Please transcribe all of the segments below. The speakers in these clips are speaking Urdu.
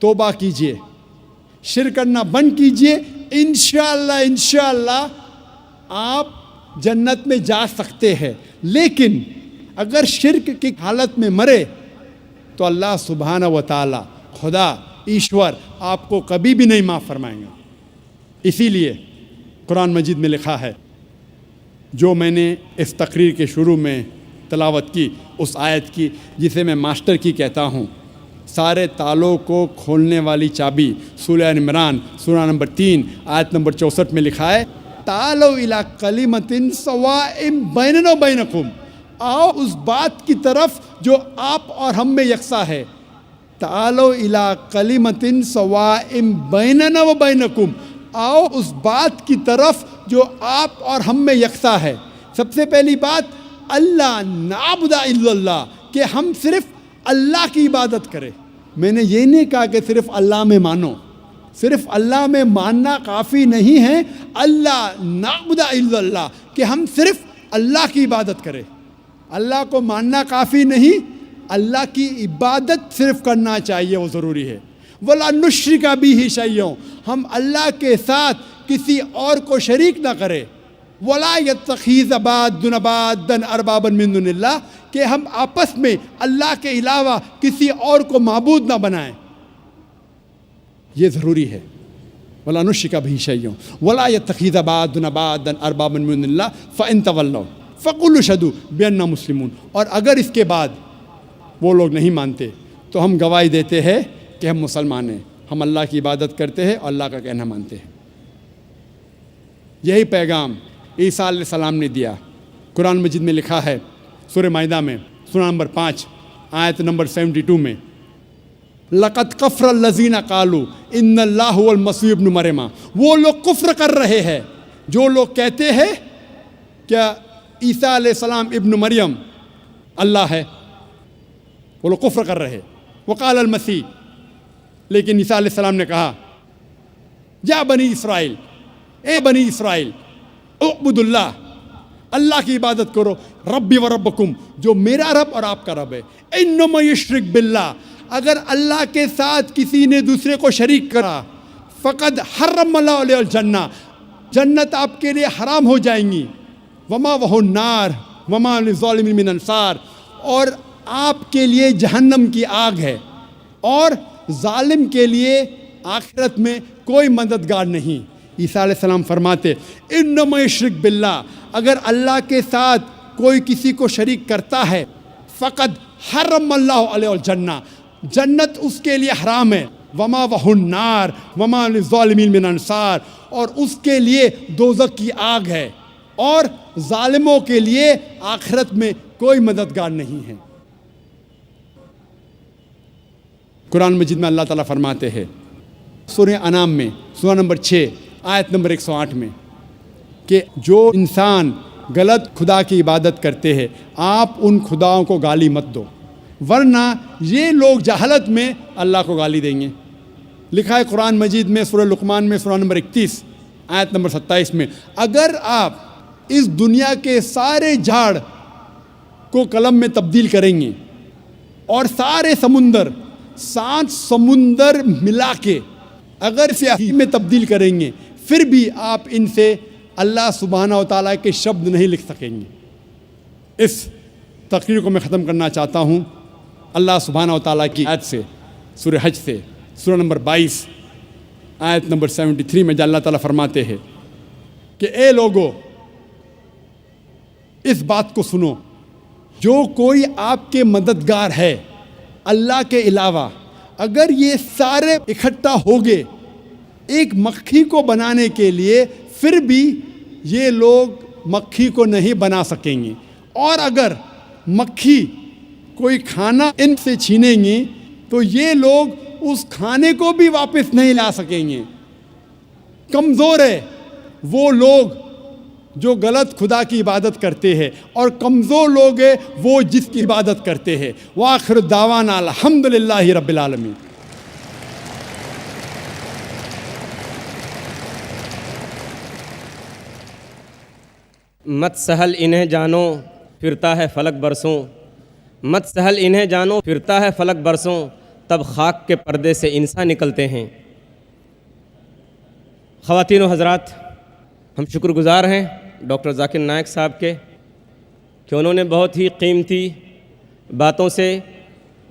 توبہ کیجئے, شرک کرنا بند کیجئے, انشاءاللہ آپ جنت میں جا سکتے ہیں. لیکن اگر شرک کی حالت میں مرے تو اللہ سبحانہ و تعالی, خدا ایشور آپ کو کبھی بھی نہیں معاف فرمائیں گا. اسی لیے قرآن مجید میں لکھا ہے, جو میں نے اس تقریر کے شروع میں تلاوت کی, اس آیت کی جسے میں ماسٹر کی کہتا ہوں, سارے تالوں کو کھولنے والی چابی, سورہ عمران سورہ نمبر 3 آیت نمبر 64 میں لکھا ہے, تعالوا الی کلمۃ سواء بیننا و بینکم, آؤ اس بات کی طرف جو آپ اور ہم میں یکساں ہے. تعالوا الی کلمۃ سواء بیننا و بینکم, آؤ اس بات کی طرف جو آپ اور ہم میں یکساں ہے. سب سے پہلی بات, اللہ نعبد الا اللہ, کہ ہم صرف اللہ کی عبادت کریں. میں نے یہ نہیں کہا کہ صرف اللہ میں مانو, صرف اللہ میں ماننا کافی نہیں ہے. اللہ نعبد الا اللہ, کہ ہم صرف اللہ کی عبادت کریں. اللہ کو ماننا کافی نہیں, اللہ کی عبادت صرف کرنا چاہیے, وہ ضروری ہے. وَلَا نُشْرِكَ بِهِ شَيْئًا, ہم اللہ کے ساتھ کسی اور کو شریک نہ کریں. وَلَا يَتَّخِذَ بَعْضُنَا بَعْضًا أَرْبَابًا مِّن دُونِ اللَّهِ, کہ ہم آپس میں اللہ کے علاوہ کسی اور کو معبود نہ بنائیں. یہ ضروری ہے. وَلَا نُشْرِكَ بِهِ شَيْئًا وَلَا يَتَّخِذَ بَعْضُنَا بَعْضًا أَرْبَابًا مِّن دُونِ اللَّهِ فَإِن تَوَلَّوْا فَقُولُوا اشْهَدُوا بِأَنَّا مُسْلِمُونَ. اور اگر اس کے بعد وہ لوگ نہیں مانتے تو ہم گواہی دیتے ہیں کہ ہم مسلمان ہیں, ہم اللہ کی عبادت کرتے ہیں اور اللہ کا کہنا مانتے ہیں. یہی پیغام عیسیٰ علیہ السلام نے دیا. قرآن مجید میں لکھا ہے سورہ مائدہ میں سورہ نمبر 5 آیت نمبر 72 میں, لَقَدْ كَفَرَ الَّذِينَ قَالُوا إِنَّ اللَّهَ هُوَ الْمَسِيحُ ابْنُ مَرْیَمَ. وہ لوگ کفر کر رہے ہیں جو لوگ کہتے ہیں کہ عیسیٰ علیہ السلام ابن مریم اللہ ہے. وہ لوگ کفر کر رہے ہیں. وقال المسیح, لیکن عیسیٰ علیہ السلام نے کہا, یا بنی اسرائیل, اے بنی اسرائیل, اعبد اللہ, اللہ کی عبادت کرو, ربی و ربکم, جو میرا رب اور آپ کا رب ہے. انما یشرک باللہ, اگر اللہ کے ساتھ کسی نے دوسرے کو شریک کرا, فقد حرم اللہ علیہ الجنہ, جنت آپ کے لیے حرام ہو جائیں گی. وما وہو النار وما للظالمین من انصار, اور آپ کے لیے جہنم کی آگ ہے, اور ظالم کے لیے آخرت میں کوئی مددگار نہیں. عیسیٰ علیہ السلام فرماتے, انما یشرک باللہ, اگر اللہ کے ساتھ کوئی کسی کو شریک کرتا ہے, فقد حرم اللہ علیہ الجنہ, جنت اس کے لیے حرام ہے. وما وہو النار وما للظالمین من انصار, اور اس کے لیے دوزخ کی آگ ہے, اور ظالموں کے لیے آخرت میں کوئی مددگار نہیں ہے. قرآن مجید میں اللہ تعالیٰ فرماتے ہیں سورہ انعام میں سورہ نمبر 6 آیت نمبر 108 میں, کہ جو انسان غلط خدا کی عبادت کرتے ہیں آپ ان خداؤں کو گالی مت دو, ورنہ یہ لوگ جہالت میں اللہ کو گالی دیں گے. لکھا ہے قرآن مجید میں سورہ لقمان میں سورہ نمبر 31 آیت نمبر 27 میں, اگر آپ اس دنیا کے سارے جھاڑ کو قلم میں تبدیل کریں گے اور سارے سمندر 7 سمندر ملا کے اگر سیاہی میں تبدیل کریں گے, پھر بھی آپ ان سے اللہ سبحانہ و تعالیٰ کے شبد نہیں لکھ سکیں گے. اس تقریر کو میں ختم کرنا چاہتا ہوں اللہ سبحانہ و تعالیٰ کی آیت سے, سورہ حج سے, سورہ نمبر 22 آیت نمبر 73 میں, جہاں اللہ تعالیٰ فرماتے ہیں کہ اے لوگو اس بات کو سنو, جو کوئی آپ کے مددگار ہے اللہ کے علاوہ, اگر یہ سارے اکٹھا ہو گئے ایک مکھی کو بنانے کے لیے, پھر بھی یہ لوگ مکھی کو نہیں بنا سکیں گے, اور اگر مکھی کوئی کھانا ان سے چھینیں گی تو یہ لوگ اس کھانے کو بھی واپس نہیں لا سکیں گے. کمزور ہے وہ لوگ جو غلط خدا کی عبادت کرتے ہیں, اور کمزور لوگ ہیں وہ جس کی عبادت کرتے ہیں. وآخر دعوانا الحمدللہ رب العالمین. مت سہل انہیں جانو پھرتا ہے فلک برسوں, مت سہل انہیں جانو پھرتا ہے فلک برسوں, تب خاک کے پردے سے انسان نکلتے ہیں۔ خواتین و حضرات، ہم شکر گزار ہیں ڈاکٹر ذاکر نائک صاحب کے کہ انہوں نے بہت ہی قیمتی باتوں سے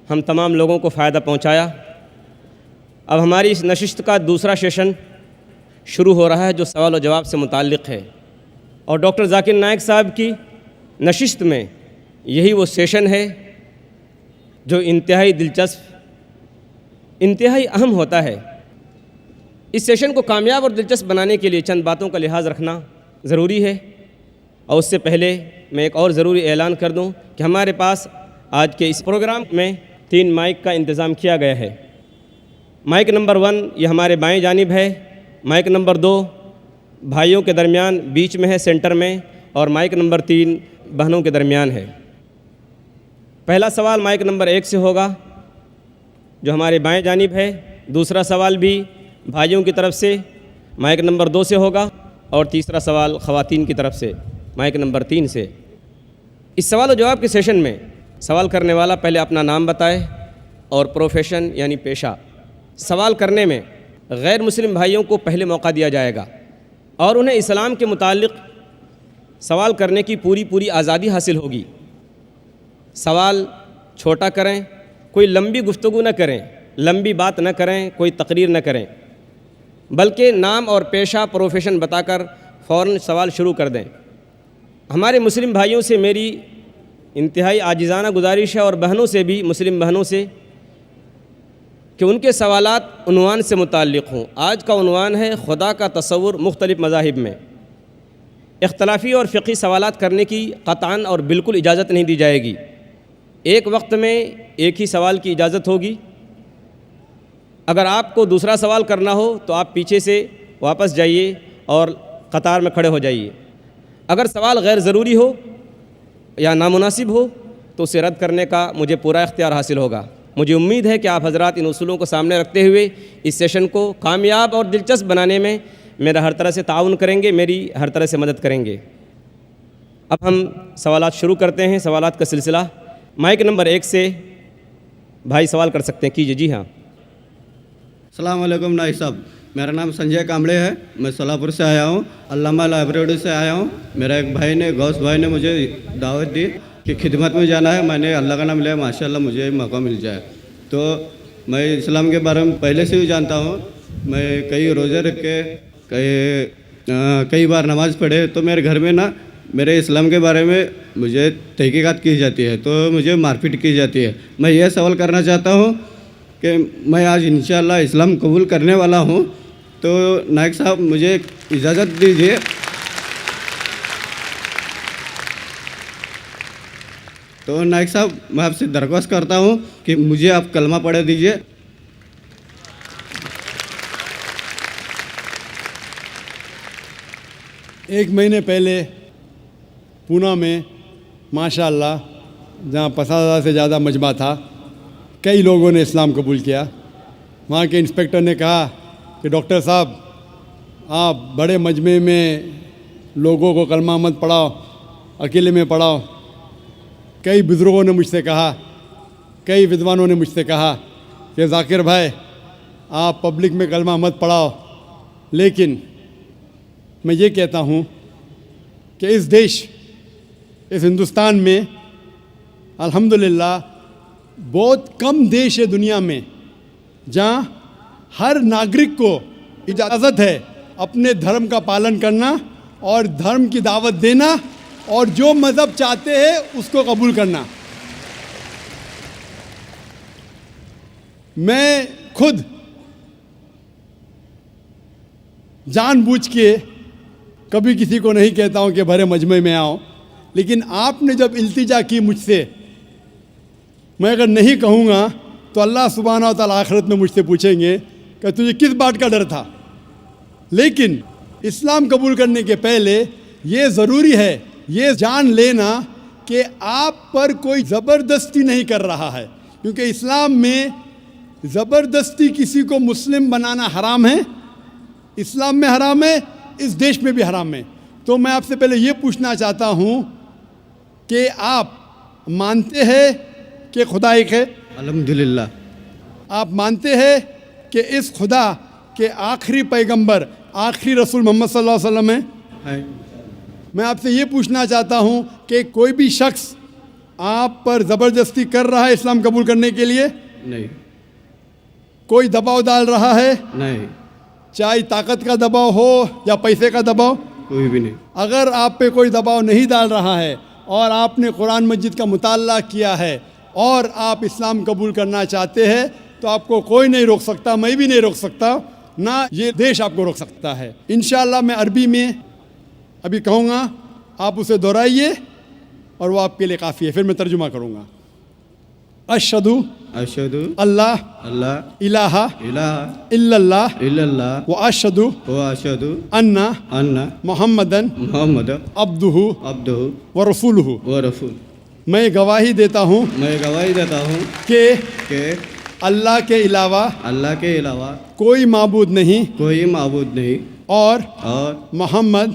ہم تمام لوگوں کو فائدہ پہنچایا۔ اب ہماری اس نشست کا دوسرا سیشن شروع ہو رہا ہے جو سوال و جواب سے متعلق ہے، اور ڈاکٹر ذاکر نائک صاحب کی نشست میں یہی وہ سیشن ہے جو انتہائی دلچسپ، انتہائی اہم ہوتا ہے۔ اس سیشن کو کامیاب اور دلچسپ بنانے کے لیے چند باتوں کا لحاظ رکھنا ضروری ہے، اور اس سے پہلے میں ایک اور ضروری اعلان کر دوں کہ ہمارے پاس آج کے اس پروگرام میں 3 مائک کا انتظام کیا گیا ہے۔ مائک نمبر 1 یہ ہمارے بائیں جانب ہے، مائک نمبر 2 بھائیوں کے درمیان بیچ میں ہے سینٹر میں، اور مائک نمبر 3 بہنوں کے درمیان ہے۔ پہلا سوال مائک نمبر 1 سے ہوگا جو ہمارے بائیں جانب ہے، دوسرا سوال بھی بھائیوں کی طرف سے مائک نمبر 2 سے ہوگا، اور تیسرا سوال خواتین کی طرف سے مائک نمبر 3 سے۔ اس سوال و جواب کے سیشن میں سوال کرنے والا پہلے اپنا نام بتائے اور پروفیشن یعنی پیشہ۔ سوال کرنے میں غیر مسلم بھائیوں کو پہلے موقع دیا جائے گا اور انہیں اسلام کے متعلق سوال کرنے کی پوری آزادی حاصل ہوگی۔ سوال چھوٹا کریں، کوئی لمبی گفتگو نہ کریں، لمبی بات نہ کریں، کوئی تقریر نہ کریں، بلکہ نام اور پیشہ پروفیشن بتا کر فوراً سوال شروع کر دیں۔ ہمارے مسلم بھائیوں سے میری انتہائی عاجزانہ گزارش ہے، اور بہنوں سے بھی، مسلم بہنوں سے، کہ ان کے سوالات عنوان سے متعلق ہوں۔ آج کا عنوان ہے خدا کا تصور مختلف مذاہب میں۔ اختلافی اور فقہی سوالات کرنے کی قطعاً اور بالکل اجازت نہیں دی جائے گی۔ ایک وقت میں ایک ہی سوال کی اجازت ہوگی۔ اگر آپ کو دوسرا سوال کرنا ہو تو آپ پیچھے سے واپس جائیے اور قطار میں کھڑے ہو جائیے۔ اگر سوال غیر ضروری ہو یا نامناسب ہو تو اسے رد کرنے کا مجھے پورا اختیار حاصل ہوگا۔ مجھے امید ہے کہ آپ حضرات ان اصولوں کو سامنے رکھتے ہوئے اس سیشن کو کامیاب اور دلچسپ بنانے میں میرا ہر طرح سے تعاون کریں گے، میری ہر طرح سے مدد کریں گے۔ اب ہم سوالات شروع کرتے ہیں، سوالات کا سلسلہ۔ مائک نمبر 1 سے بھائی سوال کر سکتے ہیں، کیجیے۔ جی ہاں۔ السلام علیکم نائک صاحب، میرا نام سنجے کامڑے ہے، میں سولاپور سے آیا ہوں، علامہ لائبریری سے آیا ہوں۔ میرا ایک بھائی نے، غوث بھائی نے مجھے دعوت دی کہ خدمت میں جانا ہے، میں نے اللہ کا نام لیا، ماشاءاللہ مجھے موقع مل جائے۔ تو میں اسلام کے بارے میں پہلے سے ہی جانتا ہوں، میں کئی روزے رکھ کے کئی بار نماز پڑھے، تو میرے گھر میں نا میرے اسلام کے بارے میں مجھے تحقیقات کی جاتی ہے، تو مجھے مار پیٹ کی جاتی ہے۔ میں یہ سوال کرنا چاہتا ہوں کہ میں آج انشاءاللہ اسلام قبول کرنے والا ہوں، تو نائک صاحب مجھے اجازت دیجیے۔ تو نائک صاحب میں آپ سے درخواست کرتا ہوں کہ مجھے آپ کلمہ پڑھ دیجیے۔ ایک مہینے پہلے پونا میں ماشاءاللہ جہاں 50,000 سے زیادہ مجمع تھا، کئی لوگوں نے اسلام قبول کیا۔ وہاں کے انسپیکٹر نے کہا کہ ڈاکٹر صاحب آپ بڑے مجمع میں لوگوں کو کلمہ مت پڑھاؤ، اکیلے میں پڑھاؤ۔ کئی بزرگوں نے مجھ سے کہا، کئی ودوانوں نے مجھ سے کہا کہ ذاکر بھائی آپ پبلک میں کلمہ مت پڑھاؤ، لیکن میں یہ کہتا ہوں کہ اس دیش، اس ہندوستان میں الحمدللہ بہت کم دیش ہے دنیا میں جہاں ہر ناگرک کو اجازت ہے اپنے دھرم کا پالن کرنا اور دھرم کی دعوت دینا اور جو مذہب چاہتے ہیں اس کو قبول کرنا۔ میں خود جان بوجھ کے کبھی کسی کو نہیں کہتا ہوں کہ بھرے مجمع میں آؤ، لیکن آپ نے جب التجا کی مجھ سے، میں اگر نہیں کہوں گا تو اللہ سبحانہ و تعالیٰ آخرت میں مجھ سے پوچھیں گے کہ تجھے کس بات کا ڈر تھا۔ لیکن اسلام قبول کرنے کے پہلے یہ ضروری ہے یہ جان لینا کہ آپ پر کوئی زبردستی نہیں کر رہا ہے، کیونکہ اسلام میں زبردستی کسی کو مسلم بنانا حرام ہے، اسلام میں حرام ہے، اس دیش میں بھی حرام ہے۔ تو میں آپ سے پہلے یہ پوچھنا چاہتا ہوں کہ آپ مانتے ہیں کہ خدا ایک ہے؟ الحمدللہ۔ آپ مانتے ہیں کہ اس خدا کے آخری پیغمبر آخری رسول محمد صلی اللہ علیہ وسلم ہیں؟ ہے میں آپ سے یہ پوچھنا چاہتا ہوں کہ کوئی بھی شخص آپ پر زبردستی کر رہا ہے اسلام قبول کرنے کے لیے؟ نہیں کوئی دباؤ ڈال رہا ہے؟ نہیں چاہے طاقت کا دباؤ ہو یا پیسے کا دباؤ؟ کوئی بھی نہیں. اگر آپ پہ کوئی دباؤ نہیں ڈال رہا ہے اور آپ نے قرآن مجید کا مطالعہ کیا ہے اور آپ اسلام قبول کرنا چاہتے ہیں تو آپ کو کوئی نہیں روک سکتا, میں بھی نہیں روک سکتا, نہ یہ دیش آپ کو روک سکتا ہے. انشاءاللہ میں عربی میں ابھی کہوں گا, آپ اسے دہرائیے اور وہ آپ کے لیے کافی ہے, پھر میں ترجمہ کروں گا. اشہدو اشہد اللہ اللہ الہ الہ الا اللہ الا اللہ و اشہدو و اشہد ان ان محمدن محمد عبدہ عبدہ و رسولہ. و رسول. میں گواہی دیتا ہوں میں گواہی دیتا ہوں کہ اللہ کے علاوہ اللہ کے علاوہ کوئی معبود نہیں کوئی معبود نہیں اور محمد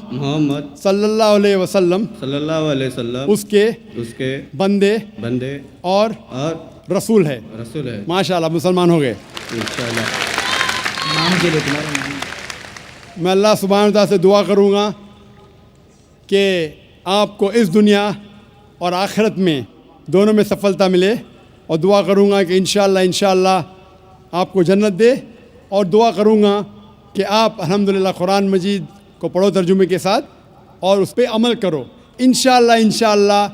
صلی اللہ علیہ وسلم صلی اللہ علیہ وسلم اس کے بندے اور رسول ہے. رسول ہے. ماشاءاللہ مسلمان ہو گئے انشاءاللہ. میں اللہ سبحانہ وتعالیٰ سے دعا کروں گا کہ آپ کو اس دنیا اور آخرت میں دونوں میں سفلتا ملے, اور دعا کروں گا کہ انشاءاللہ آپ کو جنت دے, اور دعا کروں گا کہ آپ الحمدللہ قرآن مجید کو پڑھو ترجمے کے ساتھ اور اس پہ عمل کرو. انشاءاللہ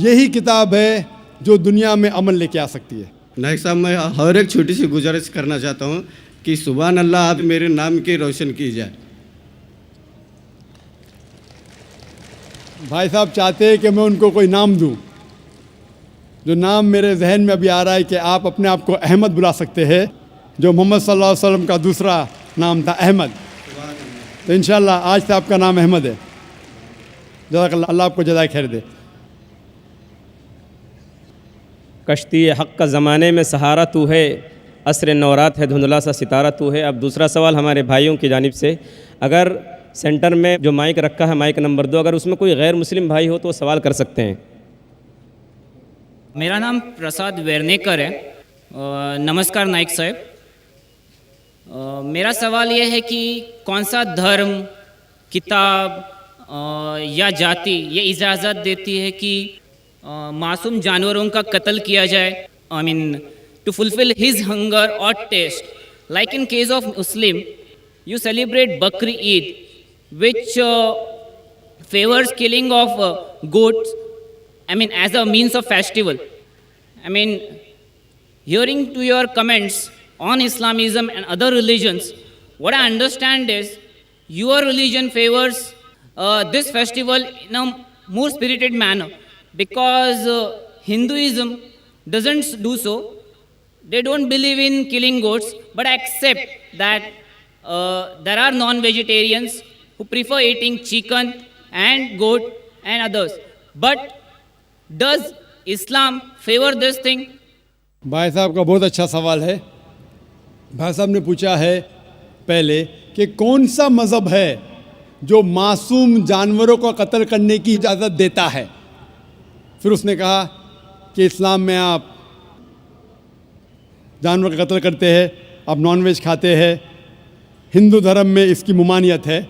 یہی کتاب ہے جو دنیا میں عمل لے کے آ سکتی ہے. نائک صاحب, میں اور ایک چھوٹی سی گزارش کرنا چاہتا ہوں کہ سبحان اللہ آپ میرے نام کی روشن کی جائے. بھائی صاحب چاہتے ہیں کہ میں ان کو کوئی نام دوں. جو نام میرے ذہن میں ابھی آ رہا ہے کہ آپ اپنے آپ کو احمد بلا سکتے ہیں, جو محمد صلی اللہ علیہ وسلم کا دوسرا نام تھا احمد. تو انشاءاللہ آج سے آپ کا نام احمد ہے. جزاک اللہ, اللہ آپ کو جزائے خیر دے. کشتی حق کا زمانے میں سہارا تو ہے, عصر نورات ہے دھندلا سا ستارہ تو ہے. اب دوسرا سوال ہمارے بھائیوں کی جانب سے, اگر سینٹر میں جو مائک رکھا ہے مائک نمبر 2, اگر اس میں کوئی غیر مسلم بھائی ہو تو وہ سوال کر سکتے ہیں. میرا نام پرساد ویرنیکر ہے. نمسکار نائک صاحب. میرا سوال یہ ہے کہ کون سا دھرم, کتاب یا جاتی یہ اجازت دیتی ہے کہ معصوم جانوروں کا قتل کیا جائے, to fulfill his hunger or taste. Like in case of Muslim, you celebrate Bakri Eid, which favors killing of goats, as a means of festival. Hearing to your comments on Islamism and other religions, what I understand is your religion favors this festival in a more spirited manner, because Hinduism doesn't do so. They don't believe in killing goats, but accept that there are non-vegetarians who prefer eating chicken and goat and others. But does Islam favor this thing? بھائی صاحب کا بہت اچھا سوال ہے. بھائی صاحب نے پوچھا ہے پہلے کہ کون سا مذہب ہے جو معصوم جانوروں کو قتل کرنے کی اجازت دیتا ہے. پھر اس نے کہا کہ اسلام میں آپ جانور کا قتل کرتے ہیں, آپ نان ویج کھاتے ہیں, ہندو دھرم میں اس کی ممانعت ہے.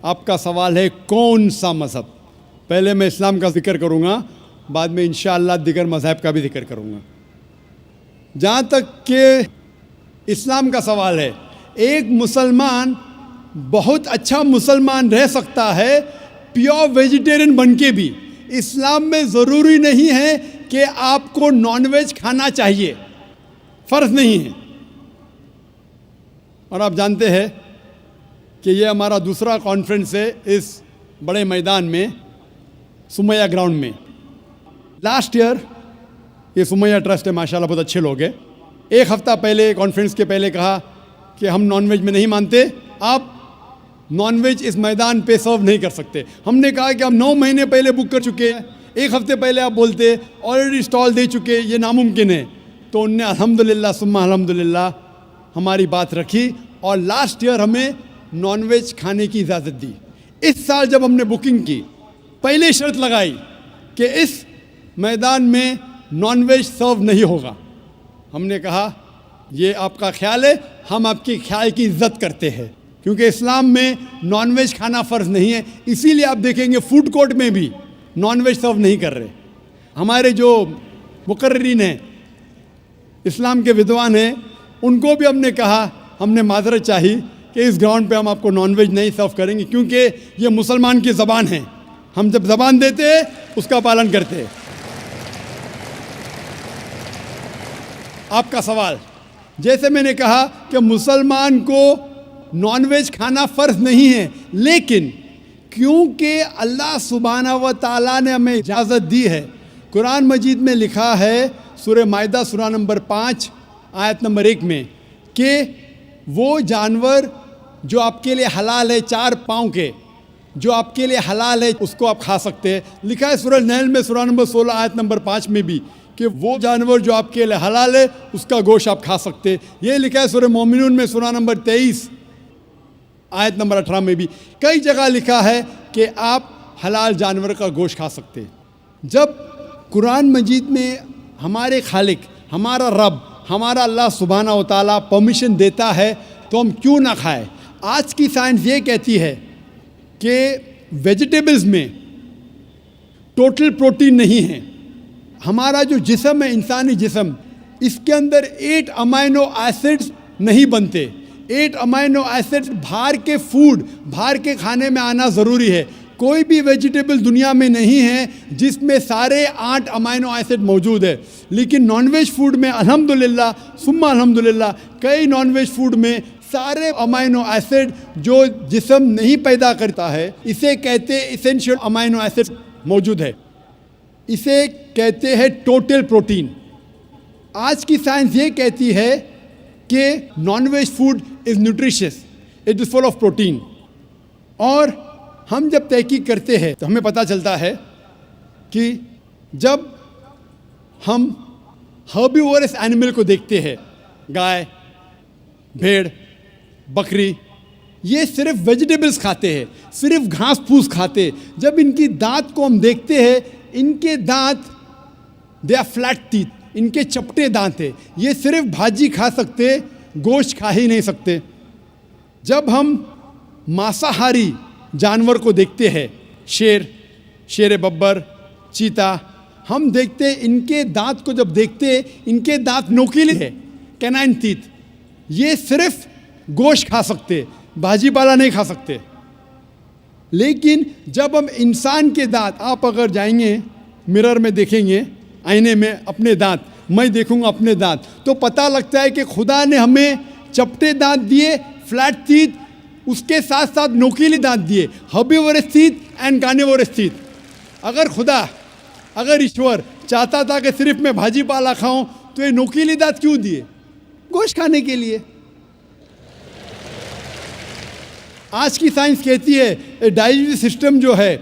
آپ کا سوال ہے کون سا مذہب. پہلے میں اسلام کا ذکر کروں گا, بعد میں انشاءاللہ دیگر مذہب کا بھی ذکر کروں گا. جہاں تک کہ اسلام کا سوال ہے, ایک مسلمان بہت اچھا مسلمان رہ سکتا ہے پیور ویجیٹیرین بن کے بھی. اسلام میں ضروری نہیں ہے کہ آپ کو نان ویج کھانا چاہیے, فرض نہیں ہے. اور آپ جانتے ہیں کہ یہ ہمارا دوسرا کانفرنس ہے اس بڑے میدان میں, سمیہ گراؤنڈ میں. لاسٹ ایئر یہ سمیہ ٹرسٹ ہے, ماشاءاللہ بہت اچھے لوگ ہیں. ایک ہفتہ پہلے کانفرنس کے پہلے کہا کہ ہم نان ویج میں نہیں مانتے, آپ نان ویج اس میدان پہ سرو نہیں کر سکتے. ہم نے کہا کہ ہم 9 مہینے پہلے بک کر چکے ہیں, 1 ہفتے پہلے آپ بولتے آلریڈی اسٹال دے چکے, یہ ناممکن ہے. تو ان نے الحمدللہ ثم الحمدللہ ہماری بات رکھی اور لاسٹ ایئر ہمیں نان ویج کھانے کی اجازت دی. اس سال جب ہم نے بکنگ کی, پہلے شرط لگائی کہ اس میدان میں نان ویج سرو نہیں ہوگا. ہم نے کہا یہ آپ کا خیال ہے, ہم آپ کے خیال کی عزت کرتے ہیں, کیونکہ اسلام میں نان ویج کھانا فرض نہیں ہے. اسی لیے آپ دیکھیں گے فوڈ کورٹ میں بھی نان ویج سرو نہیں کر رہے. ہمارے جو مقررین ہیں, اسلام کے ودوان ہیں, ان کو بھی ہم نے کہا, ہم نے معذرت چاہی کہ اس گراؤنڈ پہ ہم آپ کو نان ویج نہیں سرو کریں گے, کیونکہ یہ مسلمان کی زبان ہے. ہم جب زبان دیتے ہیں اس کا پالن کرتے ہیں. آپ کا سوال, جیسے میں نے کہا کہ مسلمان کو نان ویج کھانا فرض نہیں ہے, لیکن کیونکہ اللہ سبحانہ و تعالیٰ نے ہمیں اجازت دی ہے. قرآن مجید میں لکھا ہے سورہ مائدہ سورہ نمبر 5 آیت نمبر 1 میں کہ وہ جانور جو آپ کے لیے حلال ہے 4 پاؤں کے, جو آپ کے لیے حلال ہے اس کو آپ کھا سکتے ہیں. لکھا ہے سورہ نیل میں سورہ نمبر 16 آیت نمبر 5 میں بھی کہ وہ جانور جو آپ کے لیے حلال ہے اس کا گوشت آپ کھا سکتے. یہ لکھا ہے سورہ مومنون میں سورہ نمبر 23 آیت نمبر 18 میں بھی. کئی جگہ لکھا ہے کہ آپ حلال جانور کا گوشت کھا سکتے. جب قرآن مجید میں ہمارے خالق, ہمارا رب, ہمارا اللہ سبحانہ و تعالیٰ پرمیشن دیتا ہے تو ہم کیوں نہ کھائیں. آج کی سائنس یہ کہتی ہے کہ ویجیٹیبلز میں ٹوٹل پروٹین نہیں ہے. ہمارا جو جسم ہے, انسانی جسم, اس کے اندر 8 امائنو ایسڈز نہیں بنتے. 8 امائنو ایسڈز باہر کے فوڈ, باہر کے کھانے میں آنا ضروری ہے. کوئی بھی ویجیٹیبل دنیا میں نہیں ہے جس میں سارے 8 امائنو ایسڈ موجود ہے. لیکن نان ویج فوڈ میں الحمدللہ ثم الحمدللہ کئی نان ویج فوڈ میں سارے امائنو ایسڈ جو جسم نہیں پیدا کرتا ہے, اسے کہتے ایسینشیل امائنو ایسڈ موجود ہے. اسے کہتے ہیں ٹوٹل پروٹین. آج کی سائنس یہ کہتی ہے کہ non veg food is nutritious, it is full of protein. اور ہم جب تحقیق کرتے ہیں تو ہمیں پتہ چلتا ہے کہ جب ہم ہربیورس اینیمل کو دیکھتے ہیں, گائے, بھیڑ, بکری, یہ صرف ویجیٹیبلز کھاتے ہیں, صرف گھاس پھوس کھاتے ہیں. جب ان کی دانت کو ہم دیکھتے ہیں, ان کے دانت دے آر فلیٹ ٹیتھ, ان کے چپٹے دانت ہیں. یہ صرف بھاجی کھا سکتے, گوشت کھا ہی نہیں سکتے. جب ہم مانساہاری جانور کو دیکھتے ہیں, شیر ببر, چیتا, ہم دیکھتے ہیں ان کے دانت کو جب دیکھتے ہیں, ان کے دانت نوکیلے ہیں, کینائن ٹیتھ. یہ صرف گوشت کھا سکتے, بھاجی پالا نہیں کھا سکتے. لیکن جب ہم انسان کے دانت, آپ اگر جائیں گے مرر میں دیکھیں گے, آئینے میں اپنے دانت, میں دیکھوں گا اپنے دانت, تو پتہ لگتا ہے کہ خدا نے ہمیں چپٹے دانت دیے, فلیٹ ٹیتھ, اس کے ساتھ ساتھ نوکیلی دانت دیے, herbivores teeth and carnivorous teeth. اگر ایشور چاہتا تھا کہ صرف میں بھاجی پالا کھاؤں تو یہ نوکیلی دانت کیوں دیے؟ گوشت کھانے کے لیے. آج کی سائنس کہتی ہے ڈائجسٹو سسٹم جو ہے,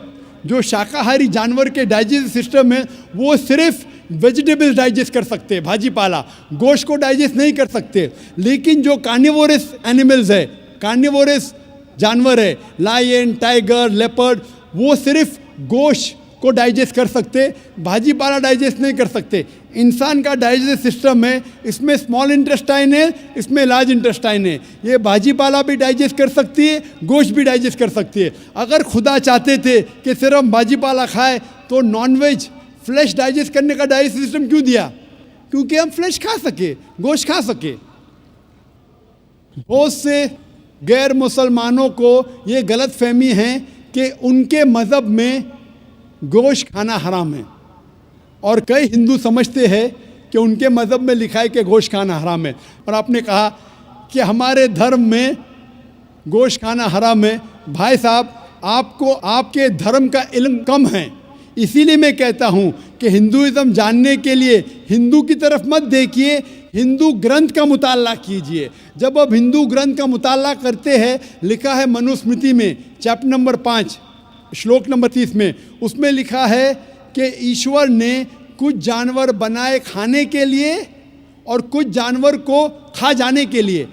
جو شاکاہاری جانور کے ڈائجسٹو سسٹم ہے, وہ صرف ویجیٹیبل ڈائجسٹ کر سکتے, بھاجی پالا, گوشت کو ڈائجسٹ نہیں کر سکتے. لیکن جو کارنیورس اینیملز ہے, کارنیورس جانور ہے, لائن, ٹائیگر, لیپرڈ, وہ صرف گوشت کو ڈائجسٹ کر سکتے, بھاجی پالا ڈائجسٹ نہیں کر سکتے. انسان کا ڈائجسٹ سسٹم ہے, اس میں اسمال انٹسٹائن ہے, اس میں لارج انٹسٹائن ہے. یہ بھاجی پالا بھی ڈائجسٹ کر سکتی ہے, گوشت بھی ڈائجسٹ کر سکتی ہے. اگر خدا چاہتے تھے کہ صرف بھاجی پالا کھائے تو نان ویج فلیش ڈائجسٹ کرنے کا ڈائجسٹ سسٹم کیوں دیا؟ کیونکہ ہم فلیش کھا سکے, گوشت کھا سکے. بہت سے غیر مسلمانوں کو یہ غلط فہمی ہے کہ ان کے مذہب میں گوشت کھانا حرام ہے, اور کئی ہندو سمجھتے ہیں کہ ان کے مذہب میں لکھا ہے کہ گوشت کھانا حرام ہے. اور آپ نے کہا کہ ہمارے دھرم میں گوشت کھانا حرام ہے. بھائی صاحب, آپ کو آپ کے دھرم کا علم کم ہے, اسی لیے میں کہتا ہوں کہ ہندوازم جاننے کے لیے ہندو کی طرف مت دیکھیے, ہندو گرنتھ کا مطالعہ کیجئے. جب آپ ہندو گرنتھ کا مطالعہ کرتے ہیں, لکھا ہے منوسمرتی میں چیپٹر نمبر 5 شلوک نمبر 30 میں, اس میں لکھا ہے کہ ایشور نے کچھ جانور بنائے کھانے کے لیے اور کچھ جانور کو کھا جانے کے لیے.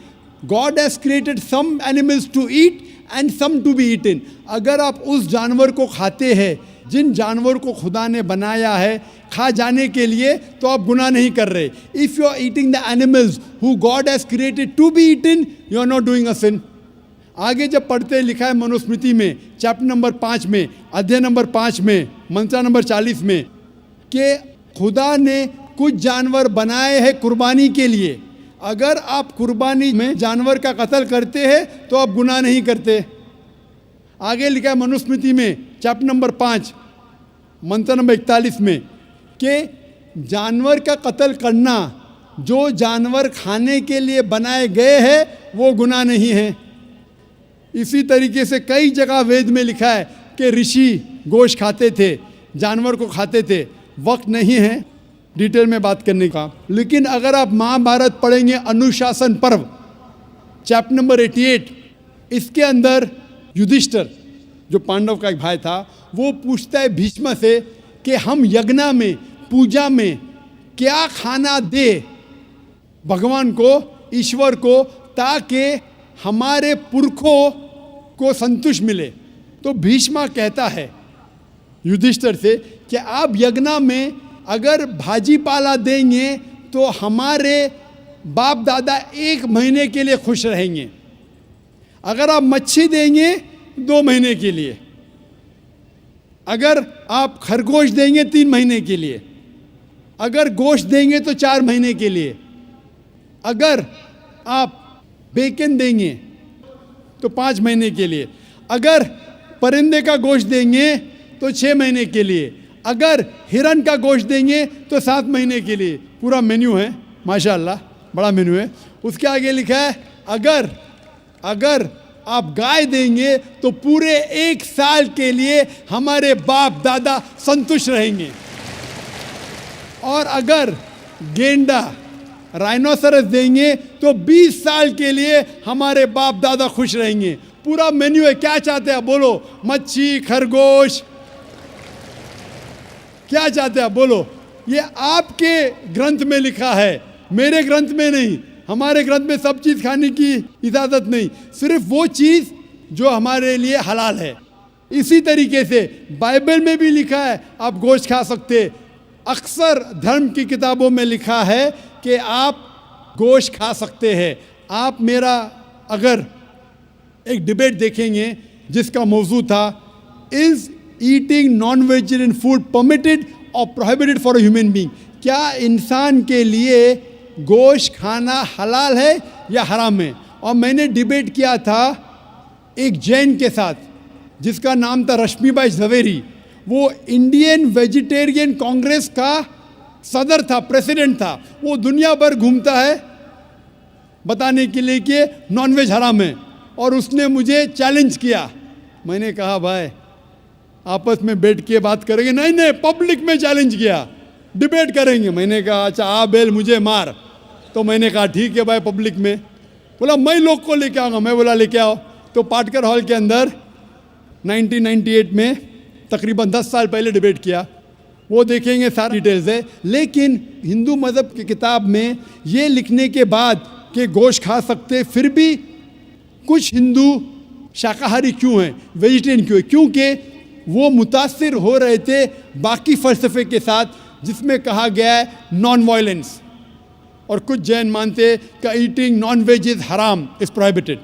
God has created some animals to eat and some to be eaten. اگر آپ اس جانور کو کھاتے ہیں جن جانور کو خدا نے بنایا ہے کھا جانے کے لیے تو آپ گناہ نہیں کر رہے. If you are eating the animals who God has created to be eaten, you are not doing a sin. آگے جب پڑھتے لکھا ہے منوسمرتی میں چیپٹر نمبر 5 میں ادھیائے نمبر 5 میں منترا نمبر 40 میں کہ خدا نے کچھ جانور بنائے ہیں قربانی کے لیے. اگر آپ قربانی میں جانور کا قتل کرتے ہیں تو آپ گناہ نہیں کرتے. آگے لکھا ہے منوسمرتی میں چیپٹر نمبر 5 منتر نمبر 41 میں کہ جانور کا قتل کرنا جو جانور کھانے کے لیے بنائے گئے ہیں وہ گناہ نہیں ہے. اسی طریقے سے کئی جگہ وید میں لکھا ہے کہ رشی گوشت کھاتے تھے, جانور کو کھاتے تھے. وقت نہیں ہے ڈیٹیل میں بات کرنے کا, لیکن اگر آپ مہابھارت پڑھیں گے انوشاسن پرو چیپٹر نمبر 88, اس کے اندر یدھشٹر جو پانڈو کا ایک بھائی تھا وہ پوچھتا ہے بھیشما سے کہ ہم یگنا میں پوجا میں کیا کھانا دے بھگوان کو, ایشور کو, تاکہ ہمارے پرکھوں کو سنتوش ملے. تو بھیشما کہتا ہے یدھشٹر سے کہ آپ یگنا میں اگر بھاجی پالا دیں گے تو ہمارے باپ دادا 1 مہینے کے لیے خوش رہیں گے. اگر آپ مچھی دیں گے 2 مہینے کے لیے, اگر آپ خرگوش دیں گے 3 مہینے کے لیے, اگر گوشت دیں گے تو 4 مہینے کے لیے, اگر آپ بیکن دیں گے تو 5 مہینے کے لیے, اگر پرندے کا گوشت دیں گے تو 6 مہینے کے لیے, اگر ہرن کا گوشت دیں گے تو 7 مہینے کے لیے. پورا مینیو ہے ماشاءاللہ, بڑا مینیو ہے. اس کے آگے لکھا ہے اگر آپ گائے دیں گے تو پورے 1 سال کے لیے ہمارے باپ دادا سنتوش رہیں گے, اور اگر گینڈا رائنوسرس دیں گے تو 20 سال کے لیے ہمارے باپ دادا خوش رہیں گے. پورا مینیو ہے. کیا چاہتے ہیں بولو؟ مچھی, خرگوش, کیا چاہتے ہیں بولو؟ یہ آپ کے گرنتھ میں لکھا ہے, میرے گرنتھ میں نہیں. ہمارے گرنتھ میں سب چیز کھانے کی اجازت نہیں, صرف وہ چیز جو ہمارے لیے حلال ہے. اسی طریقے سے بائبل میں بھی لکھا ہے آپ گوشت کھا سکتے. اکثر دھرم کی کتابوں میں لکھا ہے کہ آپ گوشت کھا سکتے ہیں. آپ میرا اگر ایک ڈیبیٹ دیکھیں گے جس کا موضوع تھا is eating non vegetarian food permitted اور prohibited for a human being, کیا انسان کے لیے گوشت کھانا حلال ہے یا حرام ہے. اور میں نے ڈیبیٹ کیا تھا ایک جین کے ساتھ جس کا نام تھا رشمی بائی جھویری. وہ انڈین ویجیٹیرین کانگریس کا صدر تھا, پریسیڈنٹ تھا. وہ دنیا بھر گھومتا ہے بتانے کے لیے کہ نان ویج حرام ہے, اور اس نے مجھے چیلنج کیا. میں نے کہا بھائی آپس میں بیٹھ کے بات کریں گے. نہیں پبلک میں چیلنج کیا, ڈیبیٹ کریں گے. میں نے کہا اچھا آ بیل مجھے مار. تو میں نے کہا ٹھیک ہے بھائی پبلک میں. بولا میں لوگ کو لے کے آؤں گا. میں بولا لے کے آؤ. تو پاٹکر ہال کے اندر 1998 میں تقریباً 10 سال پہلے ڈیبیٹ کیا. وہ دیکھیں گے سارا ڈیٹیلز ہے. لیکن ہندو مذہب کی کتاب میں یہ لکھنے کے بعد کہ گوشت کھا سکتے, پھر بھی کچھ ہندو شاکاہاری کیوں ہیں, ویجیٹیرین کیوں ہیں؟ کیونکہ وہ متاثر ہو رہے تھے باقی فلسفے کے ساتھ جس میں کہا گیا ہے نان وائلنس. اور کچھ جین مانتے کہ ایٹنگ نان ویج از حرام, از پروہیبٹڈ.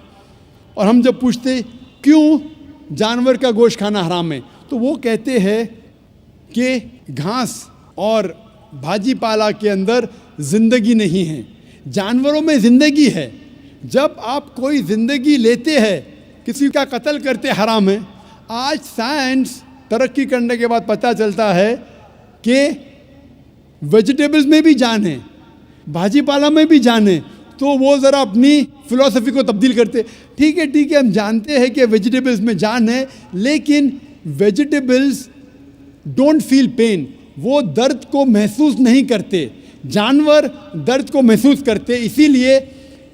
اور ہم جب پوچھتے کیوں جانور کا گوشت کھانا حرام ہے تو وہ کہتے ہیں کہ گھاس اور بھاجی پالا کے اندر زندگی نہیں ہے, جانوروں میں زندگی ہے. جب آپ کوئی زندگی لیتے ہیں, کسی کا قتل کرتے حرام ہے. آج سائنس ترقی کرنے کے بعد پتہ چلتا ہے کہ ویجیٹیبلز میں بھی جان ہے, بھاجی پالا میں بھی جان ہے. تو وہ ذرا اپنی فلسفی کو تبدیل کرتے. ٹھیک ہے ہم جانتے ہیں کہ ویجیٹیبلز میں جان ہے, لیکن ویجیٹیبلز ڈونٹ فیل پین, وہ درد کو محسوس نہیں کرتے. جانور درد کو محسوس کرتے. اسی لیے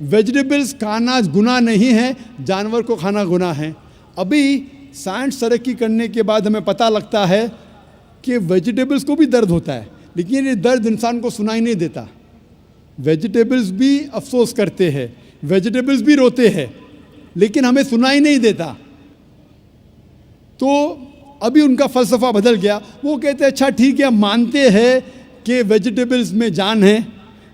ویجیٹیبلز کھانا گناہ نہیں ہے, جانور کو کھانا گناہ ہے. ابھی سائنس ترقی کرنے کے بعد ہمیں پتہ لگتا ہے کہ ویجیٹیبلز کو بھی درد ہوتا ہے, لیکن یہ درد انسان کو سنائی نہیں دیتا. ویجیٹیبلز بھی افسوس کرتے ہیں, ویجیٹیبلز بھی روتے ہیں, لیکن ہمیں سنائی نہیں دیتا. تو ابھی ان کا فلسفہ بدل گیا. وہ کہتے ہیں اچھا ٹھیک ہے ہم مانتے ہیں کہ ویجیٹیبلز میں جان ہے,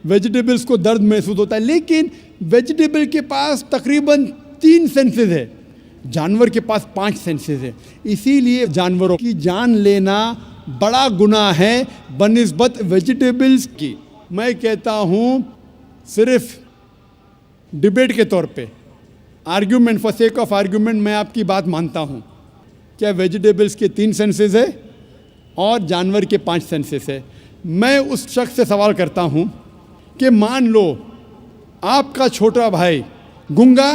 ویجیٹیبلز کو درد محسوس ہوتا ہے, لیکن ویجیٹیبل کے پاس تقریباً 3 سینسز ہے, جانور کے پاس 5 سینسز ہے. اسی لیے جانوروں کی جان لینا بڑا گناہ ہے بنسبت ویجیٹیبلز کی. میں کہتا ہوں صرف ڈیبیٹ کے طور پہ, argument for sake of argument, میں آپ کی بات مانتا ہوں. کیا ویجیٹیبلز کے 3 سینسز ہے اور جانور کے 5 سینسز ہے. میں اس شخص سے سوال کرتا ہوں کہ مان لو آپ کا چھوٹا بھائی گنگا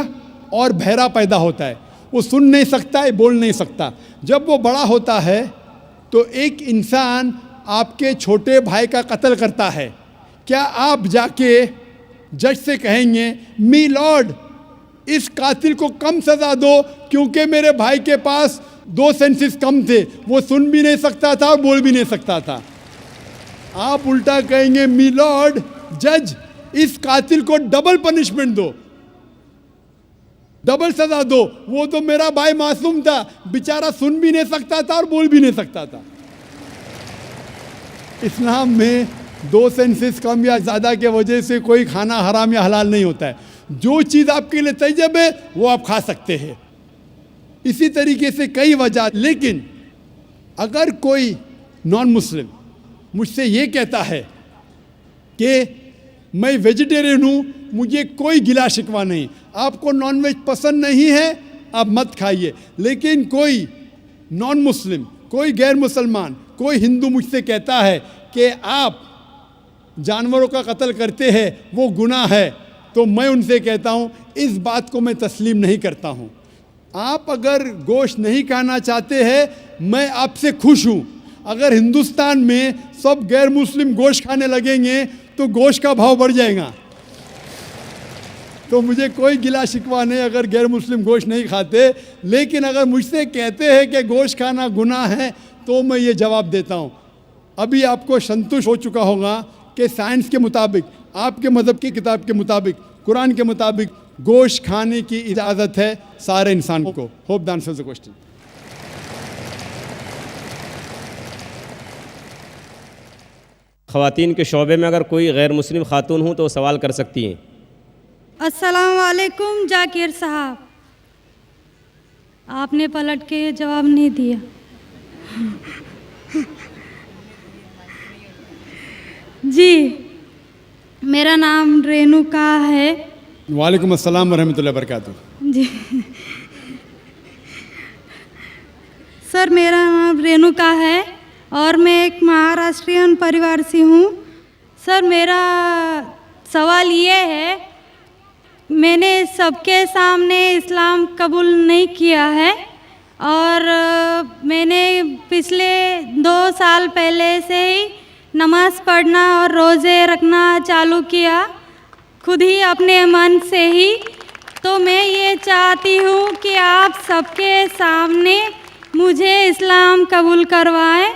اور بہرا پیدا ہوتا ہے, وہ سن نہیں سکتا ہے, بول نہیں سکتا. جب وہ بڑا ہوتا ہے تو ایک انسان آپ کے چھوٹے بھائی کا قتل کرتا ہے, کیا آپ جا کے جج سے کہیں گے می لارڈ اس قاتل کو کم سزا دو کیونکہ میرے بھائی کے پاس 2 سینسز کم تھے, وہ سن بھی نہیں سکتا تھا, بول بھی نہیں سکتا تھا. آپ الٹا کہیں گے می لارڈ جج اس قاتل کو ڈبل پنشمنٹ دو, ڈبل سزا دو, وہ تو میرا بھائی معصوم تھا, بیچارہ سن بھی نہیں سکتا تھا اور بول بھی نہیں سکتا تھا. اسلام میں 2 سینسز کم یا زیادہ کے وجہ سے کوئی کھانا حرام یا حلال نہیں ہوتا ہے. جو چیز آپ کے لیے طیب ہے وہ آپ کھا سکتے ہیں. اسی طریقے سے کئی وجہ. لیکن اگر کوئی نان مسلم مجھ سے یہ کہتا ہے کہ میں ویجیٹیرین ہوں, مجھے کوئی گلا شکوہ نہیں, آپ کو نان ویج پسند نہیں ہے آپ مت کھائیے. لیکن کوئی نان مسلم, کوئی غیر مسلمان, کوئی ہندو مجھ سے کہتا ہے کہ آپ جانوروں کا قتل کرتے ہیں وہ گناہ ہے, تو میں ان سے کہتا ہوں اس بات کو میں تسلیم نہیں کرتا ہوں. آپ اگر گوشت نہیں کھانا چاہتے ہیں میں آپ سے خوش ہوں. اگر ہندوستان میں سب غیر مسلم گوشت کھانے لگیں گے تو گوشت کا بھاؤ بڑھ جائے گا. تو مجھے کوئی گلا شکوہ نہیں اگر غیر مسلم گوشت نہیں کھاتے. لیکن اگر مجھ سے کہتے ہیں کہ گوشت کھانا گناہ ہے تو میں یہ جواب دیتا ہوں. ابھی آپ کو سنتوش ہو چکا ہوگا کہ سائنس کے مطابق, آپ کے مذہب کی کتاب کے مطابق, قرآن کے مطابق گوشت کھانے کی اجازت ہے سارے انسان کو. Hope the answers the question. خواتین کے شعبے میں اگر کوئی غیر مسلم خاتون ہوں تو وہ سوال کر سکتی ہیں. السلام علیکم ذاکر صاحب, آپ نے پلٹ کے جواب نہیں دیا. جی میرا نام رینوکا ہے. وعلیکم السلام ورحمۃ اللہ وبرکاتہ. جی سر میرا نام رینوکا ہے اور میں ایک مہاراشٹرین پریوار سے ہوں. سر میرا سوال یہ ہے, میں نے سب کے سامنے اسلام قبول نہیں کیا ہے اور میں نے پچھلے 2 سال پہلے سے ہی نماز پڑھنا اور روزے رکھنا چالو کیا خود ہی اپنے من سے ہی. تو میں یہ چاہتی ہوں کہ آپ سب کے سامنے مجھے اسلام قبول کروائیں,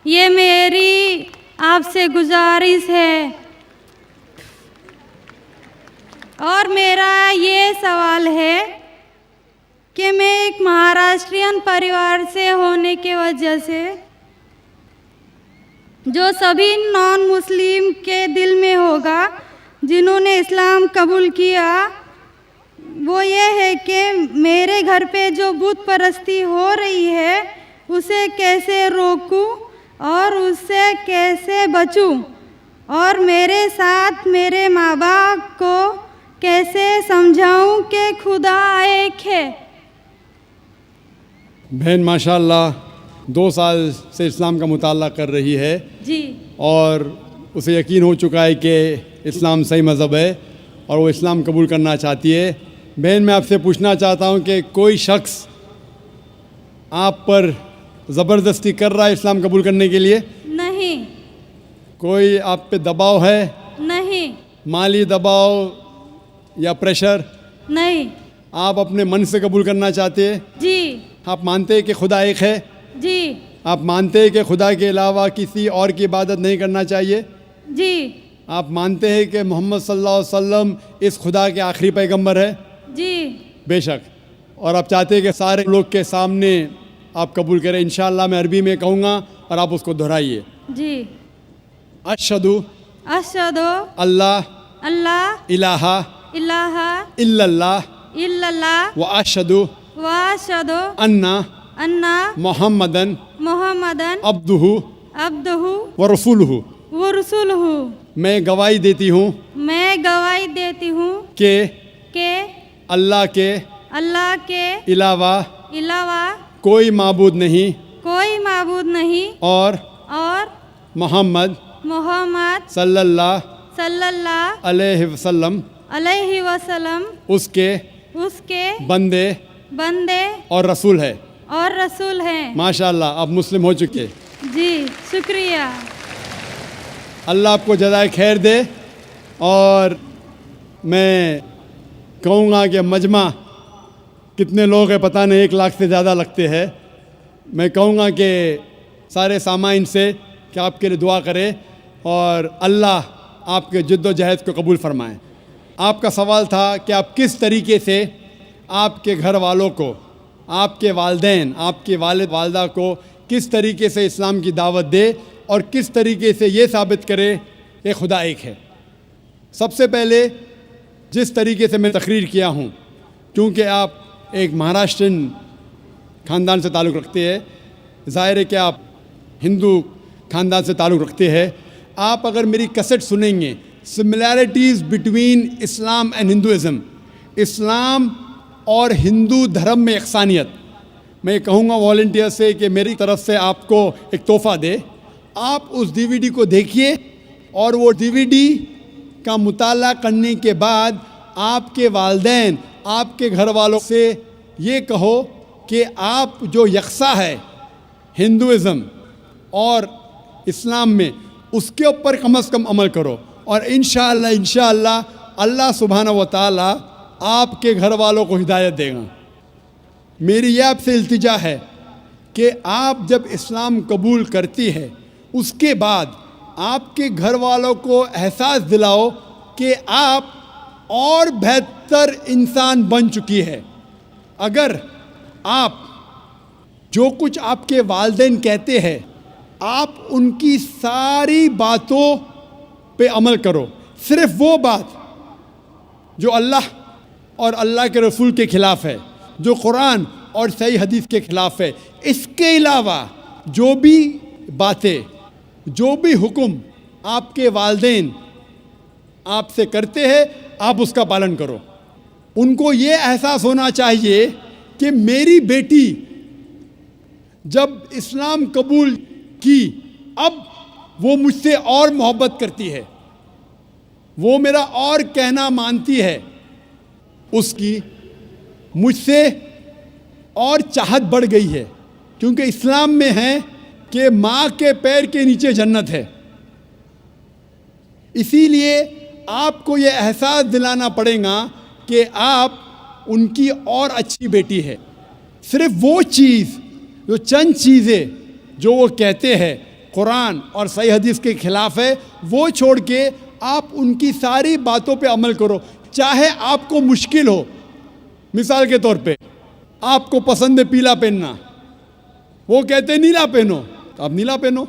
یہ میری آپ سے گزارش ہے. اور میرا یہ سوال ہے کہ میں ایک مہاراشٹرین پریوار سے ہونے کی وجہ سے جو سبھی نان مسلم کے دل میں ہوگا جنہوں نے اسلام قبول کیا, وہ یہ ہے کہ میرے گھر پہ جو بت پرستی ہو رہی ہے اسے کیسے روکوں اور اس سے کیسے بچوں, اور میرے ساتھ میرے ماں باپ کو کیسے سمجھاؤں کہ خدا ایک ہے. بہن ماشاء اللہ 2 سال سے اسلام کا مطالعہ کر رہی ہے جی, اور اسے یقین ہو چکا ہے کہ اسلام صحیح مذہب ہے اور وہ اسلام قبول کرنا چاہتی ہے. بہن میں آپ سے پوچھنا چاہتا ہوں کہ کوئی شخص آپ پر زبردستی کر رہا ہے اسلام قبول کرنے کے لیے؟ نہیں. کوئی آپ پہ دباؤ ہے؟ نہیں. مالی دباؤ یا پریشر؟ نہیں. آپ اپنے من سے قبول کرنا چاہتے ہیں؟ جی. آپ مانتے ہیں کہ خدا ایک ہے؟ جی. آپ مانتے ہیں کہ خدا کے علاوہ کسی اور کی عبادت نہیں کرنا چاہیے؟ جی. آپ مانتے ہیں کہ محمد صلی اللہ علیہ وسلم اس خدا کے آخری پیغمبر ہے؟ جی. بے شک. اور آپ چاہتے ہیں کہ سارے لوگ کے سامنے آپ قبول کریں. انشاءاللہ میں عربی میں کہوں گا اور آپ اس کو دہرائیے. جی. اشہدو اشہدو اللہ اللہ الہ الہ الا اللہ الا اللہ و اشہدو واشہدو انا انا محمدن محمدن عبدہ عبدہ و رسولہ. ورسولہ. میں گواہی دیتی ہوں میں گواہی دیتی ہوں کہ اللہ کے علاوہ علاوہ کوئی معبود نہیں کوئی معبود نہیں اور محمد صلی اللہ علیہ وسلم اس کے بندے اور رسول ہے. ماشاء اللہ آپ مسلم ہو چکے. جی شکریہ. اللہ آپ کو جزائے خیر دے. اور میں کہوں گا کہ مجمع کتنے لوگ ہیں پتہ نہیں, 1 لاکھ سے زیادہ لگتے ہیں. میں کہوں گا کہ سارے سامعین سے کہ آپ کے لیے دعا کرے اور اللہ آپ کے جد و جہد کو قبول فرمائے. آپ کا سوال تھا کہ آپ کس طریقے سے آپ کے گھر والوں کو, آپ کے والدین, آپ کے والد والدہ کو کس طریقے سے اسلام کی دعوت دے اور کس طریقے سے یہ ثابت کرے کہ خدا ایک ہے. سب سے پہلے جس طریقے سے میں تقریر کیا ہوں, کیونکہ آپ ایک مہاراشٹرین خاندان سے تعلق رکھتے ہیں, ظاہر ہے کہ آپ ہندو خاندان سے تعلق رکھتے ہیں. آپ اگر میری کیسٹ سنیں گے similarities between Islam and Hinduism, اسلام اور ہندو دھرم میں یکسانیت, میں کہوں گا والنٹیئر سے کہ میری طرف سے آپ کو ایک تحفہ دے. آپ اس DVD کو دیکھیے اور وہ DVD کا مطالعہ کرنے کے بعد آپ کے والدین, آپ کے گھر والوں سے یہ کہو کہ آپ جو یکساں ہے ہندوازم اور اسلام میں, اس کے اوپر کم از کم عمل کرو. اور انشاءاللہ اللہ سبحانہ و تعالی آپ کے گھر والوں کو ہدایت دے گا. میری یہ آپ سے التجا ہے کہ آپ جب اسلام قبول کرتی ہے اس کے بعد آپ کے گھر والوں کو احساس دلاؤ کہ آپ اور بہتر انسان بن چکی ہے. اگر آپ جو کچھ آپ کے والدین کہتے ہیں آپ ان کی ساری باتوں پہ عمل کرو, صرف وہ بات جو اللہ اور اللہ کے رسول کے خلاف ہے, جو قرآن اور صحیح حدیث کے خلاف ہے. اس کے علاوہ جو بھی باتیں, جو بھی حکم آپ کے والدین آپ سے کرتے ہیں آپ اس کا پالن کرو. ان کو یہ احساس ہونا چاہیے کہ میری بیٹی جب اسلام قبول کی اب وہ مجھ سے اور محبت کرتی ہے, وہ میرا اور کہنا مانتی ہے, اس کی مجھ سے اور چاہت بڑھ گئی ہے. کیونکہ اسلام میں ہے کہ ماں کے پیر کے نیچے جنت ہے. اسی لیے آپ کو یہ احساس دلانا پڑے گا کہ آپ ان کی اور اچھی بیٹی ہے. صرف وہ چیز, جو چند چیزیں جو وہ کہتے ہیں قرآن اور صحیح حدیث کے خلاف ہے, وہ چھوڑ کے آپ ان کی ساری باتوں پہ عمل کرو, چاہے آپ کو مشکل ہو. مثال کے طور پہ آپ کو پسند ہے پیلا پہننا, وہ کہتے ہیں نیلا پہنو, تو آپ نیلا پہنو,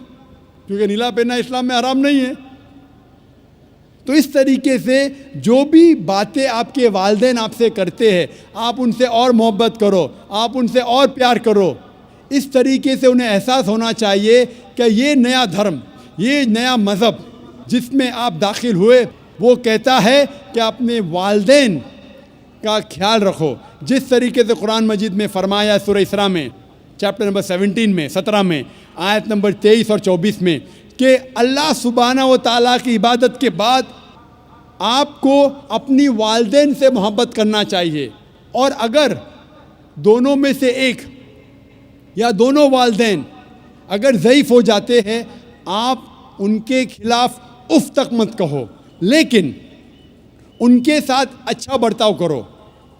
کیونکہ نیلا پہننا اسلام میں حرام نہیں ہے. تو اس طریقے سے جو بھی باتیں آپ کے والدین آپ سے کرتے ہیں آپ ان سے اور محبت کرو, آپ ان سے اور پیار کرو. اس طریقے سے انہیں احساس ہونا چاہیے کہ یہ نیا دھرم, یہ نیا مذہب جس میں آپ داخل ہوئے وہ کہتا ہے کہ اپنے والدین کا خیال رکھو. جس طریقے سے قرآن مجید میں فرمایا سورہ اسراء میں چیپٹر نمبر 17 میں 17 میں آیت نمبر 23 اور 24 میں کہ اللہ سبحانہ و تعالیٰ کی عبادت کے بعد آپ کو اپنی والدین سے محبت کرنا چاہیے. اور اگر دونوں میں سے ایک یا دونوں والدین اگر ضعیف ہو جاتے ہیں آپ ان کے خلاف اف تک مت کہو, لیکن ان کے ساتھ اچھا برتاؤ کرو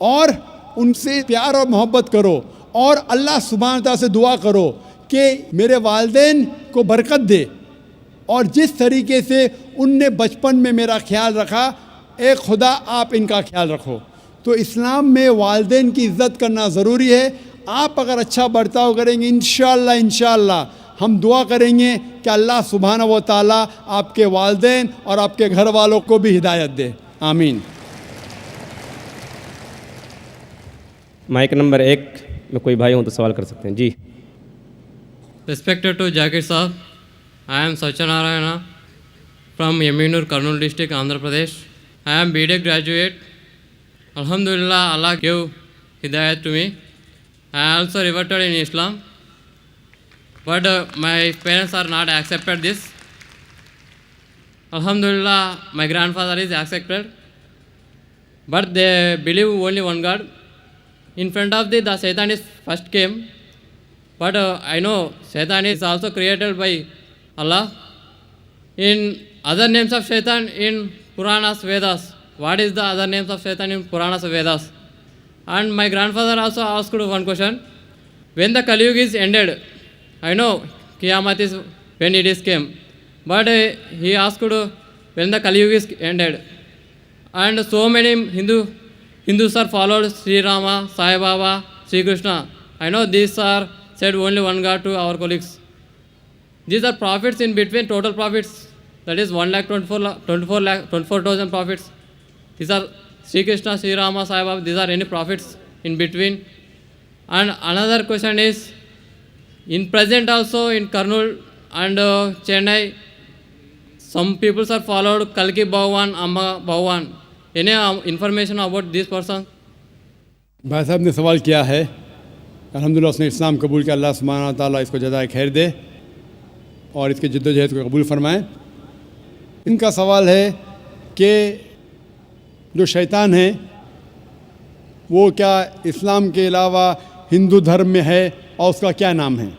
اور ان سے پیار اور محبت کرو اور اللہ سبحانہ تعالیٰ سے دعا کرو کہ میرے والدین کو برکت دے. اور جس طریقے سے ان نے بچپن میں میرا خیال رکھا, اے خدا آپ ان کا خیال رکھو. تو اسلام میں والدین کی عزت کرنا ضروری ہے. آپ اگر اچھا برتاؤ کریں گے انشاءاللہ ہم دعا کریں گے کہ اللہ سبحانہ و تعالیٰ آپ کے والدین اور آپ کے گھر والوں کو بھی ہدایت دے. آمین. مائک نمبر 1 میں کوئی بھائی ہوں تو سوال کر سکتے ہیں. جی. Respected to Zakir Saab, I am Satyanarayana from Yaminur, Kurnool district, Andhra Pradesh. I am BTech graduate. Alhamdulillah, Allah gave hidayat to me. I also reverted in Islam, but my parents are not accepted this. Alhamdulillah, my grandfather is accepted, but they believe only one God. In front of the Satan is first came, but I know Satan is also created by Allah. In other names of Satan in Puranas, Vedas, what is the other names of Satan in Puranas, Vedas? And my grandfather also asked one question. When the Kali Yuga is ended, I know Qiyamah is when it is came, but he asked when the Kali Yuga is ended. And so many Hindus are followed Sri Rama, Sai Baba, Sri Krishna. I know these are said only one God to our colleagues. These are prophets in between, total prophets, that is 1,24,000 prophets. These are Sri Krishna, Sri Rama, Sai Baba, these are any prophets in between. And another question is, in present also in Kurnool and Chennai, some people are followed Kalki Bhagwan, Amma Bhagwan. Any information about this person? بھائی صاحب نے سوال کیا ہے. الحمدللہ اس نے اسلام قبول کیا. اللہ سبحانہ تعالیٰ اس کو جزائے خیر دے اور اس کے جد و جہد کو قبول فرمائے. ان کا سوال ہے کہ جو شیطان ہے وہ کیا اسلام کے علاوہ ہندو دھرم میں ہے اور اس کا کیا نام ہے.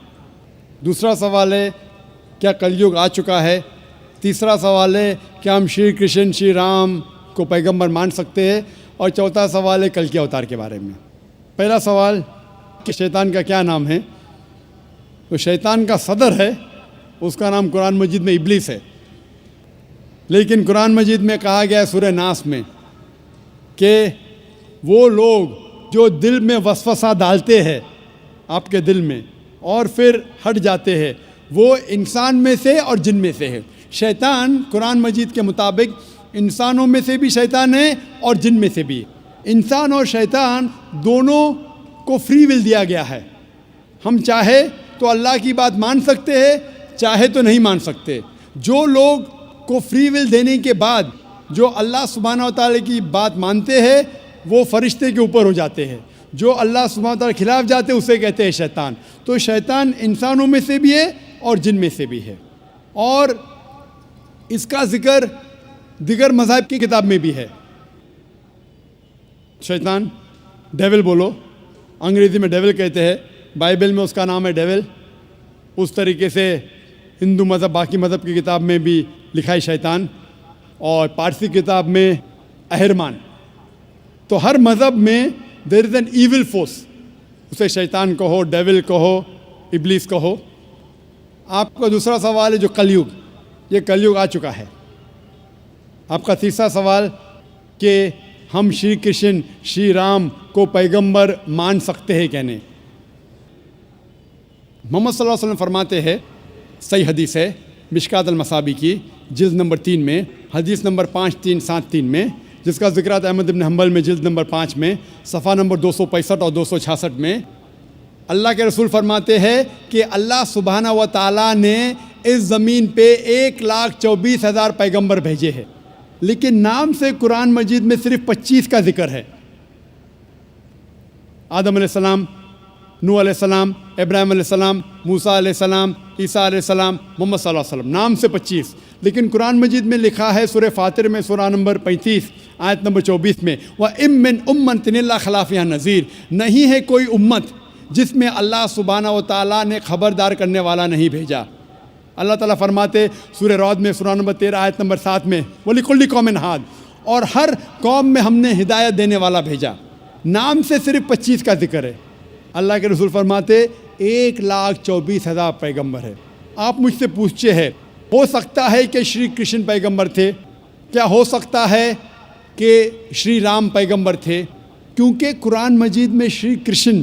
دوسرا سوال ہے کیا کلیوگ آ چکا ہے. تیسرا سوال ہے کیا ہم شری کرشن شری رام کو پیغمبر مان سکتے ہیں. اور چوتھا سوال ہے کلکی اوتار کے بارے میں. پہلا سوال کہ شیطان کا کیا نام ہے. تو شیطان کا صدر ہے, اس کا نام قرآن مجید میں ابلیس ہے. لیکن قرآن مجید میں کہا گیا ہے سورہ ناس میں کہ وہ لوگ جو دل میں وسوسہ ڈالتے ہیں آپ کے دل میں اور پھر ہٹ جاتے ہیں وہ انسان میں سے اور جن میں سے ہے. شیطان قرآن مجید کے مطابق انسانوں میں سے بھی شیطان ہے اور جن میں سے بھی. انسان اور شیطان دونوں کو فری ول دیا گیا ہے. ہم چاہے تو اللہ کی بات مان سکتے ہیں, چاہے تو نہیں مان سکتے. جو لوگ کو فری ول دینے کے بعد جو اللہ سبحانہ و تعالیٰ کی بات مانتے ہیں وہ فرشتے کے اوپر ہو جاتے ہیں. جو اللہ سبحانہ و تعالیٰ کے خلاف جاتے ہیں اسے کہتے ہیں شیطان. تو شیطان انسانوں میں سے بھی ہے اور جن میں سے بھی ہے. اور اس کا ذکر دیگر مذاہب کی کتاب میں بھی ہے. شیطان ڈیول بولو, انگریزی میں ڈیول کہتے ہیں, بائبل میں اس کا نام ہے ڈیول. اس طریقے سے ہندو مذہب باقی مذہب کی کتاب میں بھی لکھا ہے شیطان, اور پارسی کتاب میں اہرمان. تو ہر مذہب میں دیر از این ایول فورس, اسے شیطان کہو, ڈیول کہو, ابلیس کہو. آپ کا دوسرا سوال ہے جو کلیوگ, یہ کلیوگ آ چکا ہے. آپ کا تیسرا سوال کہ ہم شری کرشن شری رام کو پیغمبر مان سکتے ہیں کہ نہیں. محمد صلی اللہ علیہ وسلم فرماتے ہیں, صحیح حدیث ہے مشکات المصابی کی جلد نمبر 3 میں حدیث نمبر 5373 میں, جس کا ذکر ہے احمد بن حنبل میں جلد نمبر 5 میں صفحہ نمبر 265 اور 266 میں. اللہ کے رسول فرماتے ہیں کہ اللہ سبحانہ و تعالیٰ نے اس زمین پہ 1,24,000 پیغمبر بھیجے ہیں, لیکن نام سے قرآن مجید میں صرف 25 کا ذکر ہے. آدم علیہ السلام, نوح علیہ السلام, ابراہیم علیہ السلام, موسیٰ علیہ السلام, عیسیٰ علیہ السلام, محمد صلی اللہ علیہ وسلم, نام سے 25. لیکن قرآن مجید میں لکھا ہے سورہ فاطر میں سورہ نمبر 35 آیت نمبر 24 میں وَإِن مِّنْ أُمَّةٍ إِلَّا خَلَا فِيهَا نَذِيرٌ, نہیں ہے کوئی امت جس میں اللہ سبحانہ و تعالیٰ نے خبردار کرنے والا نہیں بھیجا. اللہ تعالیٰ فرماتے سورہ رعد میں سورہ نمبر 13 آیت نمبر 7 میں وَلِكُلِّ قَوْمٍ هَادٍ, اور ہر قوم میں ہم نے ہدایت دینے والا بھیجا. نام سے صرف 25 کا ذکر ہے. اللہ کے رسول فرماتے 1,24,000 پیغمبر ہے. آپ مجھ سے پوچھتے ہیں ہو سکتا ہے کہ شری کرشن پیغمبر تھے, کیا ہو سکتا ہے کہ شری رام پیغمبر تھے؟ کیونکہ قرآن مجید میں شری کرشن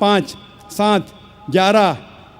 5, 7, 11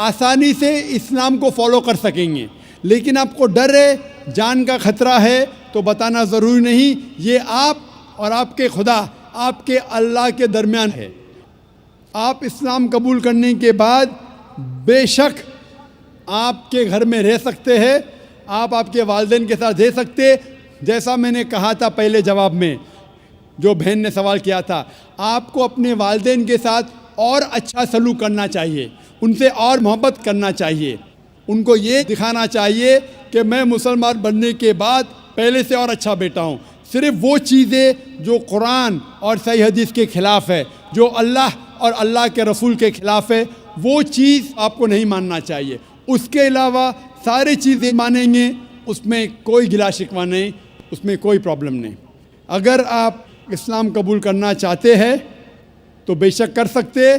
آسانی سے اسلام کو فالو کر سکیں گے. لیکن آپ کو ڈر ہے, جان کا خطرہ ہے, تو بتانا ضروری نہیں. یہ آپ اور آپ کے خدا, آپ کے اللہ کے درمیان ہے. آپ اسلام قبول کرنے کے بعد بے شک آپ کے گھر میں رہ سکتے ہیں, آپ کے والدین کے ساتھ رہ سکتے. جیسا میں نے کہا تھا پہلے جواب میں, جو بہن نے سوال کیا تھا, آپ کو اپنے والدین کے ساتھ اور اچھا سلوک کرنا چاہیے, ان سے اور محبت کرنا چاہیے. ان کو یہ دکھانا چاہیے کہ میں مسلمان بننے کے بعد پہلے سے اور اچھا بیٹا ہوں. صرف وہ چیزیں جو قرآن اور صحیح حدیث کے خلاف ہے, جو اللہ اور اللہ کے رسول کے خلاف ہے, وہ چیز آپ کو نہیں ماننا چاہیے. اس کے علاوہ ساری چیزیں مانیں گے, اس میں کوئی گلا شکوہ نہیں, اس میں کوئی پرابلم نہیں. اگر آپ اسلام قبول کرنا چاہتے ہیں تو بے شک کر سکتے.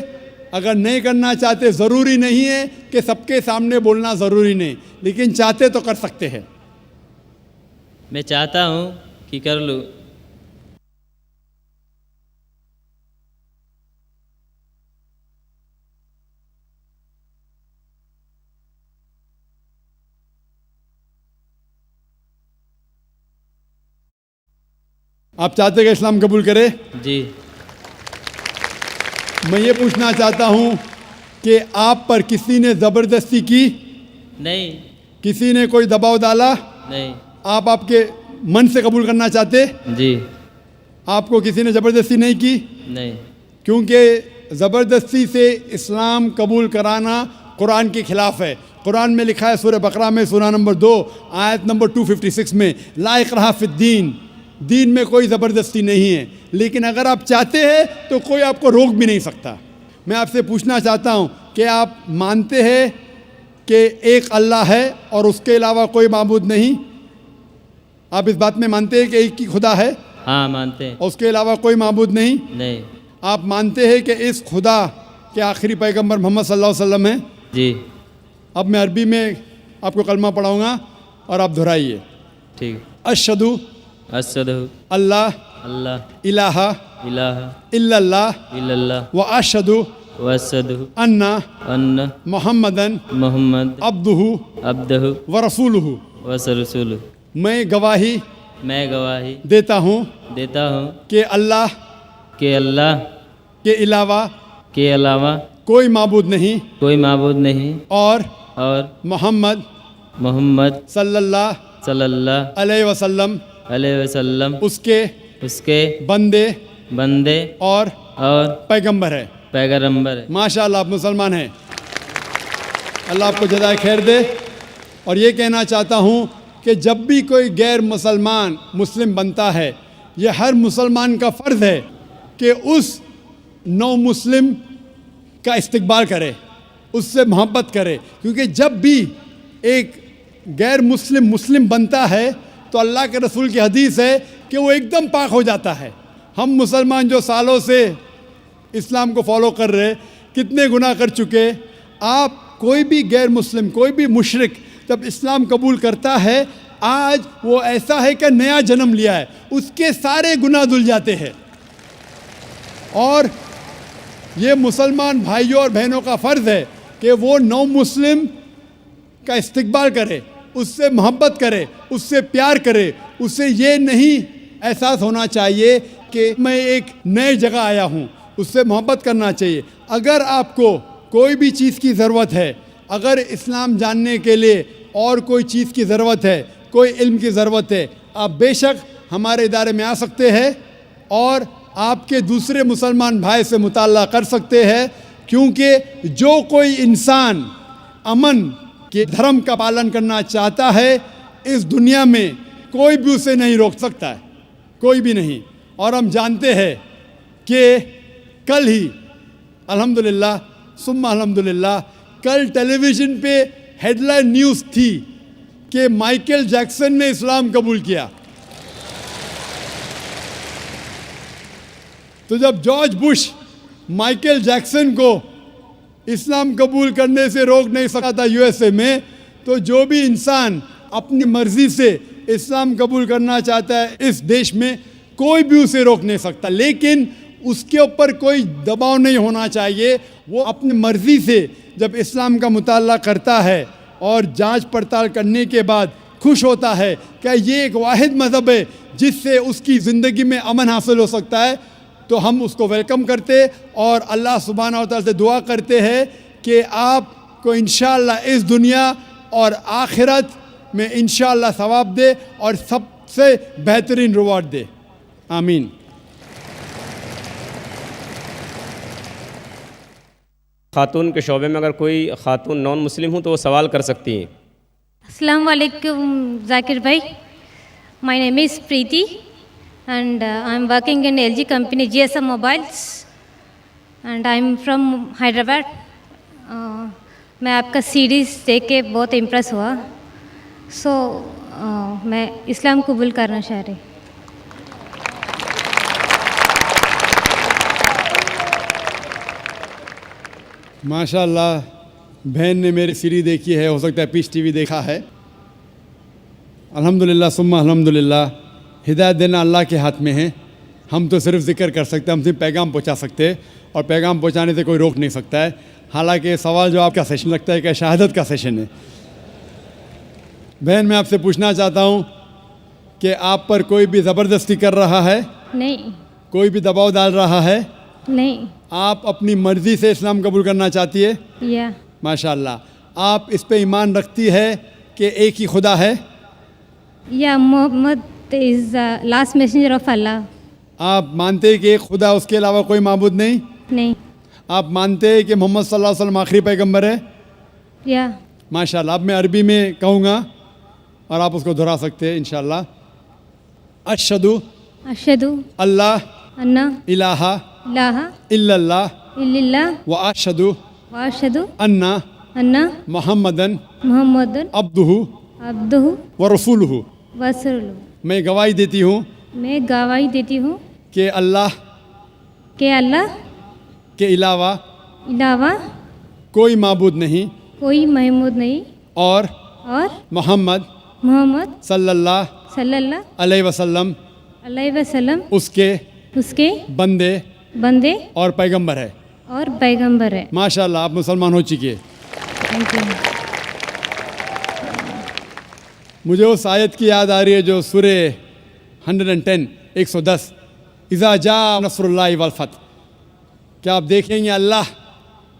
اگر نہیں کرنا چاہتے, ضروری نہیں ہے کہ سب کے سامنے بولنا ضروری نہیں, لیکن چاہتے تو کر سکتے ہیں. میں چاہتا ہوں کہ کر لوں. آپ چاہتے کہ اسلام قبول کرے؟ جی. میں یہ پوچھنا چاہتا ہوں کہ آپ پر کسی نے زبردستی کی؟ نہیں. کسی نے کوئی دباؤ ڈالا؟ نہیں. آپ کے من سے قبول کرنا چاہتے؟ جی. آپ کو کسی نے زبردستی نہیں کی؟ نہیں. کیونکہ زبردستی سے اسلام قبول کرانا قرآن کے خلاف ہے. قرآن میں لکھا ہے سورہ بقرہ میں سورہ نمبر 2 آیت نمبر 256 میں, لا اکراہ فی الدین, دین میں کوئی زبردستی نہیں ہے. لیکن اگر آپ چاہتے ہیں تو کوئی آپ کو روک بھی نہیں سکتا. میں آپ سے پوچھنا چاہتا ہوں کہ آپ مانتے ہیں کہ ایک اللہ ہے اور اس کے علاوہ کوئی معبود نہیں؟ آپ اس بات میں مانتے ہیں کہ ایک ہی خدا ہے؟ ہاں مانتے ہیں. اور اس کے علاوہ کوئی معبود نہیں؟ نہیں. آپ مانتے ہیں کہ اس خدا کے آخری پیغمبر محمد صلی اللہ علیہ وسلم ہیں؟ جی. اب میں عربی میں آپ کو کلمہ پڑھاؤں گا اور آپ دہرائیے. ٹھیک. اشہدو اشہدو اللہ اللہ الہ الہ الا اللہ الا اللہ و اشہدو واشہدو ان ان محمدن محمد عبدہ عبدہ و رسولہ. ورسولہ. میں گواہی میں گواہی دیتا ہوں دیتا ہوں کہ اللہ کہ اللہ کے علاوہ کے علاوہ کوئی معبود نہیں, کوئی معبود نہیں, اور اور محمد صلی اللہ صلی اللہ علیہ وسلم علیہ وسلم اس کے بندے اور اور پیغمبر ہے. پیغمبر ہے. ماشاءاللہ آپ مسلمان ہیں, اللہ آپ کو جزائے خیر دے. اور یہ کہنا چاہتا ہوں کہ جب بھی کوئی غیر مسلمان مسلم بنتا ہے, یہ ہر مسلمان کا فرض ہے کہ اس نو مسلم کا استقبال کرے, اس سے محبت کرے. کیونکہ جب بھی ایک غیر مسلم بنتا ہے تو اللہ کے رسول کی حدیث ہے کہ وہ ایک دم پاک ہو جاتا ہے. ہم مسلمان جو سالوں سے اسلام کو فالو کر رہے, کتنے گناہ کر چکے. آپ کوئی بھی غیر مسلم, کوئی بھی مشرک جب اسلام قبول کرتا ہے, آج وہ ایسا ہے کہ نیا جنم لیا ہے, اس کے سارے گناہ دھل جاتے ہیں. اور یہ مسلمان بھائیوں اور بہنوں کا فرض ہے کہ وہ نو مسلم کا استقبال کرے, اس سے محبت کرے, اس سے پیار کرے. اس سے یہ نہیں احساس ہونا چاہیے کہ میں ایک نئے جگہ آیا ہوں, اس سے محبت کرنا چاہیے. اگر آپ کو کوئی بھی چیز کی ضرورت ہے, اگر اسلام جاننے کے لیے اور کوئی چیز کی ضرورت ہے, کوئی علم کی ضرورت ہے, آپ بے شک ہمارے ادارے میں آ سکتے ہیں اور آپ کے دوسرے مسلمان بھائی سے مطالعہ کر سکتے ہیں. کیونکہ جو کوئی انسان امن کے دھرم کا پالن کرنا چاہتا ہے, اس دنیا میں کوئی بھی اسے نہیں روک سکتا ہے, کوئی بھی نہیں. اور ہم جانتے ہیں کہ کل ہی الحمدللہ ثم الحمدللہ کل ٹیلی ویژن پہ ہیڈ لائن نیوز تھی کہ مائیکل جیکسن نے اسلام قبول کیا. تو جب جارج بش مائیکل جیکسن کو اسلام قبول کرنے سے روک نہیں سکا تھا یو ایس اے میں, تو جو بھی انسان اپنی مرضی سے اسلام قبول کرنا چاہتا ہے اس دیش میں, کوئی بھی اسے روک نہیں سکتا. لیکن اس کے اوپر کوئی دباؤ نہیں ہونا چاہیے. وہ اپنی مرضی سے جب اسلام کا مطالعہ کرتا ہے اور جانچ پڑتال کرنے کے بعد خوش ہوتا ہے کہ یہ ایک واحد مذہب ہے جس سے اس کی زندگی میں امن حاصل ہو سکتا ہے، تو ہم اس کو ویلکم کرتے اور اللہ سبحانہ و تعالیٰ سے دعا کرتے ہیں کہ آپ کو انشاءاللہ اس دنیا اور آخرت میں انشاءاللہ ثواب دے اور سب سے بہترین ریوارڈ دے، آمین۔ خاتون کے شعبے میں اگر کوئی خاتون نان مسلم ہوں تو وہ سوال کر سکتی ہیں۔ السلام علیکم ذاکر بھائی، my name is Preeti and I'm working in LG company GSM Mobiles and I'm from Hyderabad. میں آپ کا سیریز دیکھ کے بہت امپریس ہوا، میں اسلام قبول کرنا چاہ رہی۔ ماشاء اللہ بہن نے میری سیریز دیکھی ہے، ہو سکتا ہے پیس ٹی وی دیکھا ہے۔ الحمدللہ ثم الحمدللہ، ہدایت دینا اللہ کے ہاتھ میں ہے، ہم تو صرف ذکر کر سکتے ہیں، ہم صرف پیغام پہنچا سکتے ہیں اور پیغام پہنچانے سے کوئی روک نہیں سکتا ہے۔ حالانکہ یہ سوال جو آپ کا سیشن لگتا ہے کہ شہادت کا سیشن ہے۔ بہن میں آپ سے پوچھنا چاہتا ہوں کہ آپ پر کوئی بھی زبردستی کر رہا ہے؟ نہیں، کوئی بھی دباؤ ڈال رہا ہے؟ نہیں، آپ اپنی مرضی سے اسلام قبول کرنا چاہتی ہے؟ یا ماشاءاللہ۔ آپ اس پہ ایمان رکھتی ہے کہ ایک ہی خدا ہے؟ یا محمد از لاسٹ میسنجر آف اللہ؟ آپ مانتے ہیں کہ ایک خدا اس کے علاوہ کوئی معبود نہیں؟ نہیں، آپ مانتے ہیں کہ محمد صلی اللہ علیہ وسلم آخری پیغمبر ہے؟ یا ماشاءاللہ۔ اب میں عربی میں کہوں گا اور آپ اس کو دہرا سکتے ہیں انشاءاللہ۔ اشہدو اشہدو اللہ ان الہ الہ الا اللہ الا اللہ و اشہدو واشہدو ان ان محمدن محمد عبدہ عبدہ و رسولہ۔ ورسولہ۔ میں گواہی دیتی ہوں میں گواہی دیتی ہوں کہ اللہ کہ اللہ کے علاوہ علاوہ کوئی معبود نہیں کوئی محمود نہیں اور اور محمد محمد صلی اللہ صلی اللہ علیہ وسلم علیہ وسلم اس کے اس کے بندے بندے اور پیغمبر ہے۔ اور پیغمبر ہے۔ ماشاءاللہ آپ مسلمان ہو چکی ہے۔ Thank you. مجھے اس آیت کی یاد آ رہی ہے جو سورہ 110 110 اذا جاء نصر اللہ والفتح، کیا آپ دیکھیں گے اللہ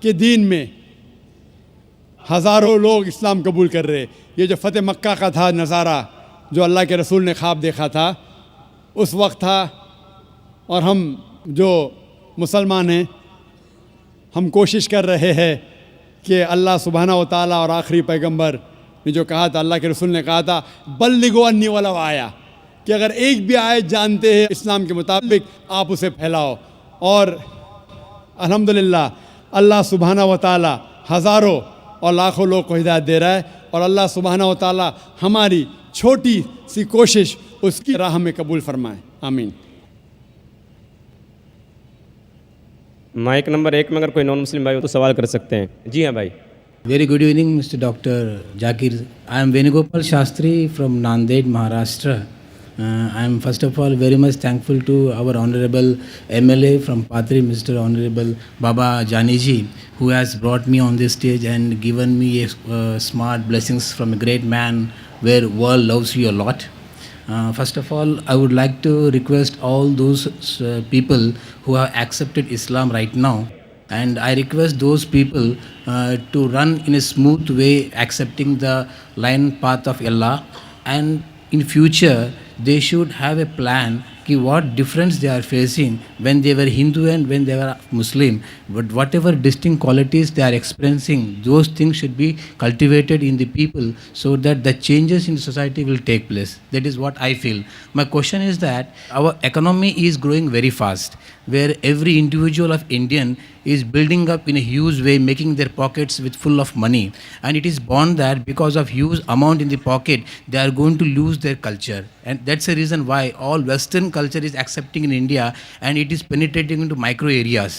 کے دین میں ہزاروں لوگ اسلام قبول کر رہے۔ یہ جو فتح مکہ کا تھا نظارہ جو اللہ کے رسول نے خواب دیکھا تھا اس وقت تھا، اور ہم جو مسلمان ہیں ہم کوشش کر رہے ہیں کہ اللہ سبحانہ و تعالیٰ اور آخری پیغمبر نے جو کہا تھا، اللہ کے رسول نے کہا تھا بلغوا انی ولو آیا، کہ اگر ایک بھی آیت جانتے ہیں اسلام کے مطابق آپ اسے پھیلاؤ۔ اور الحمدللہ اللہ سبحانہ و تعالیٰ ہزاروں اور لاکھوں لوگ کو ہدایت دے رہا ہے، اور اللہ سبحانہ و تعالیٰ ہماری چھوٹی سی کوشش اس کی راہ میں قبول فرمائے، آمین۔ مائک نمبر 1 میں اگر کوئی نان مسلم بھائی ہو تو سوال کر سکتے ہیں۔ جی ہاں بھائی۔ Very good evening, Mr. Dr. Zakir. I am Venugopal Shastri from Nanded, Maharashtra. I am first of all very much thankful to our Honorable MLA from Patri, Mr. Honorable Baba Janiji, who has brought me on this stage and given me smart blessings from a great man where world loves you a lot. First of all, I would like to request all those people who have accepted Islam right now, and I request those people to run in a smooth way accepting the line path of Allah, and in future they should have a plan ki what difference they are facing when they were Hindu and when they were Muslim, but whatever distinct qualities they are experiencing, those things should be cultivated in the people so that the changes in society will take place. That is what I feel. My question is that our economy is growing very fast, where every individual of Indian is building up in a huge way, making their pockets with full of money, and it is born that because of huge amount in the pocket they are going to lose their culture, and that's the reason why all Western culture is accepting in India and it is penetrating into micro areas.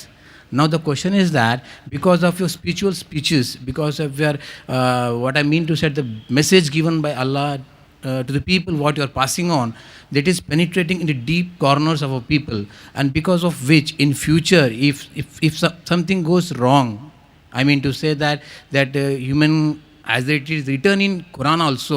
Now the question is that because of your spiritual speeches, because of your what I mean to say, the message given by Allah to the people, what you are passing on, that is penetrating into deep corners of our people, and because of which in future if something goes wrong, I mean to say that human, as it is written in Quran also,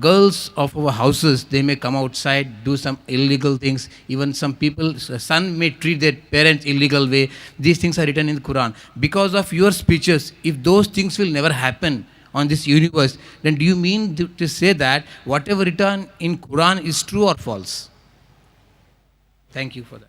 girls of our houses, they may come outside, do some illegal things. Even some people, son may treat their parents illegal way. These things are written in the Quran. Because of your speeches, if those things will never happen on this universe, then do you mean to say that whatever written in Quran is true or false? Thank you for that.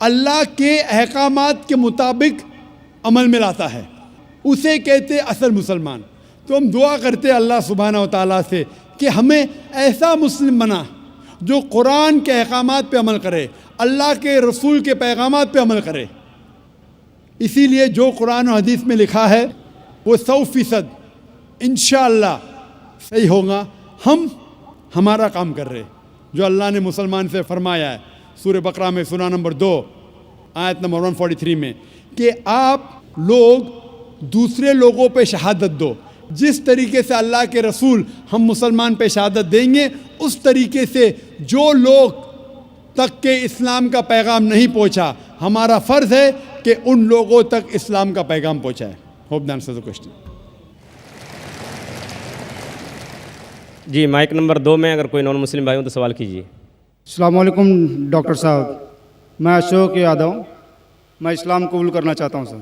اللہ کے احکامات کے مطابق عمل میں لاتا ہے اسے کہتے اصل مسلمان. تو ہم دعا کرتے اللہ سبحانہ و تعالیٰ سے کہ ہمیں ایسا مسلم بنا جو قرآن کے احکامات پہ عمل کرے, اللہ کے رسول کے پیغامات پہ عمل کرے. اسی لیے جو قرآن و حدیث میں لکھا ہے وہ 100% انشاءاللہ صحیح ہوگا. ہم ہمارا کام کر رہے جو اللہ نے مسلمان سے فرمایا ہے سورہ بقرہ میں سورہ نمبر 2 آیت نمبر 143 میں کہ آپ لوگ دوسرے لوگوں پہ شہادت دو. جس طریقے سے اللہ کے رسول ہم مسلمان پہ شہادت دیں گے اس طریقے سے جو لوگ تک کہ اسلام کا پیغام نہیں پہنچا ہمارا فرض ہے کہ ان لوگوں تک اسلام کا پیغام پہنچائے. Hope that answers the question. جی مائک نمبر 2 میں اگر کوئی نان مسلم بھائی ہوں تو سوال کیجیے. السلام علیکم ڈاکٹر صاحب, میں اشوک یادو, میں اسلام قبول کرنا چاہتا ہوں سر.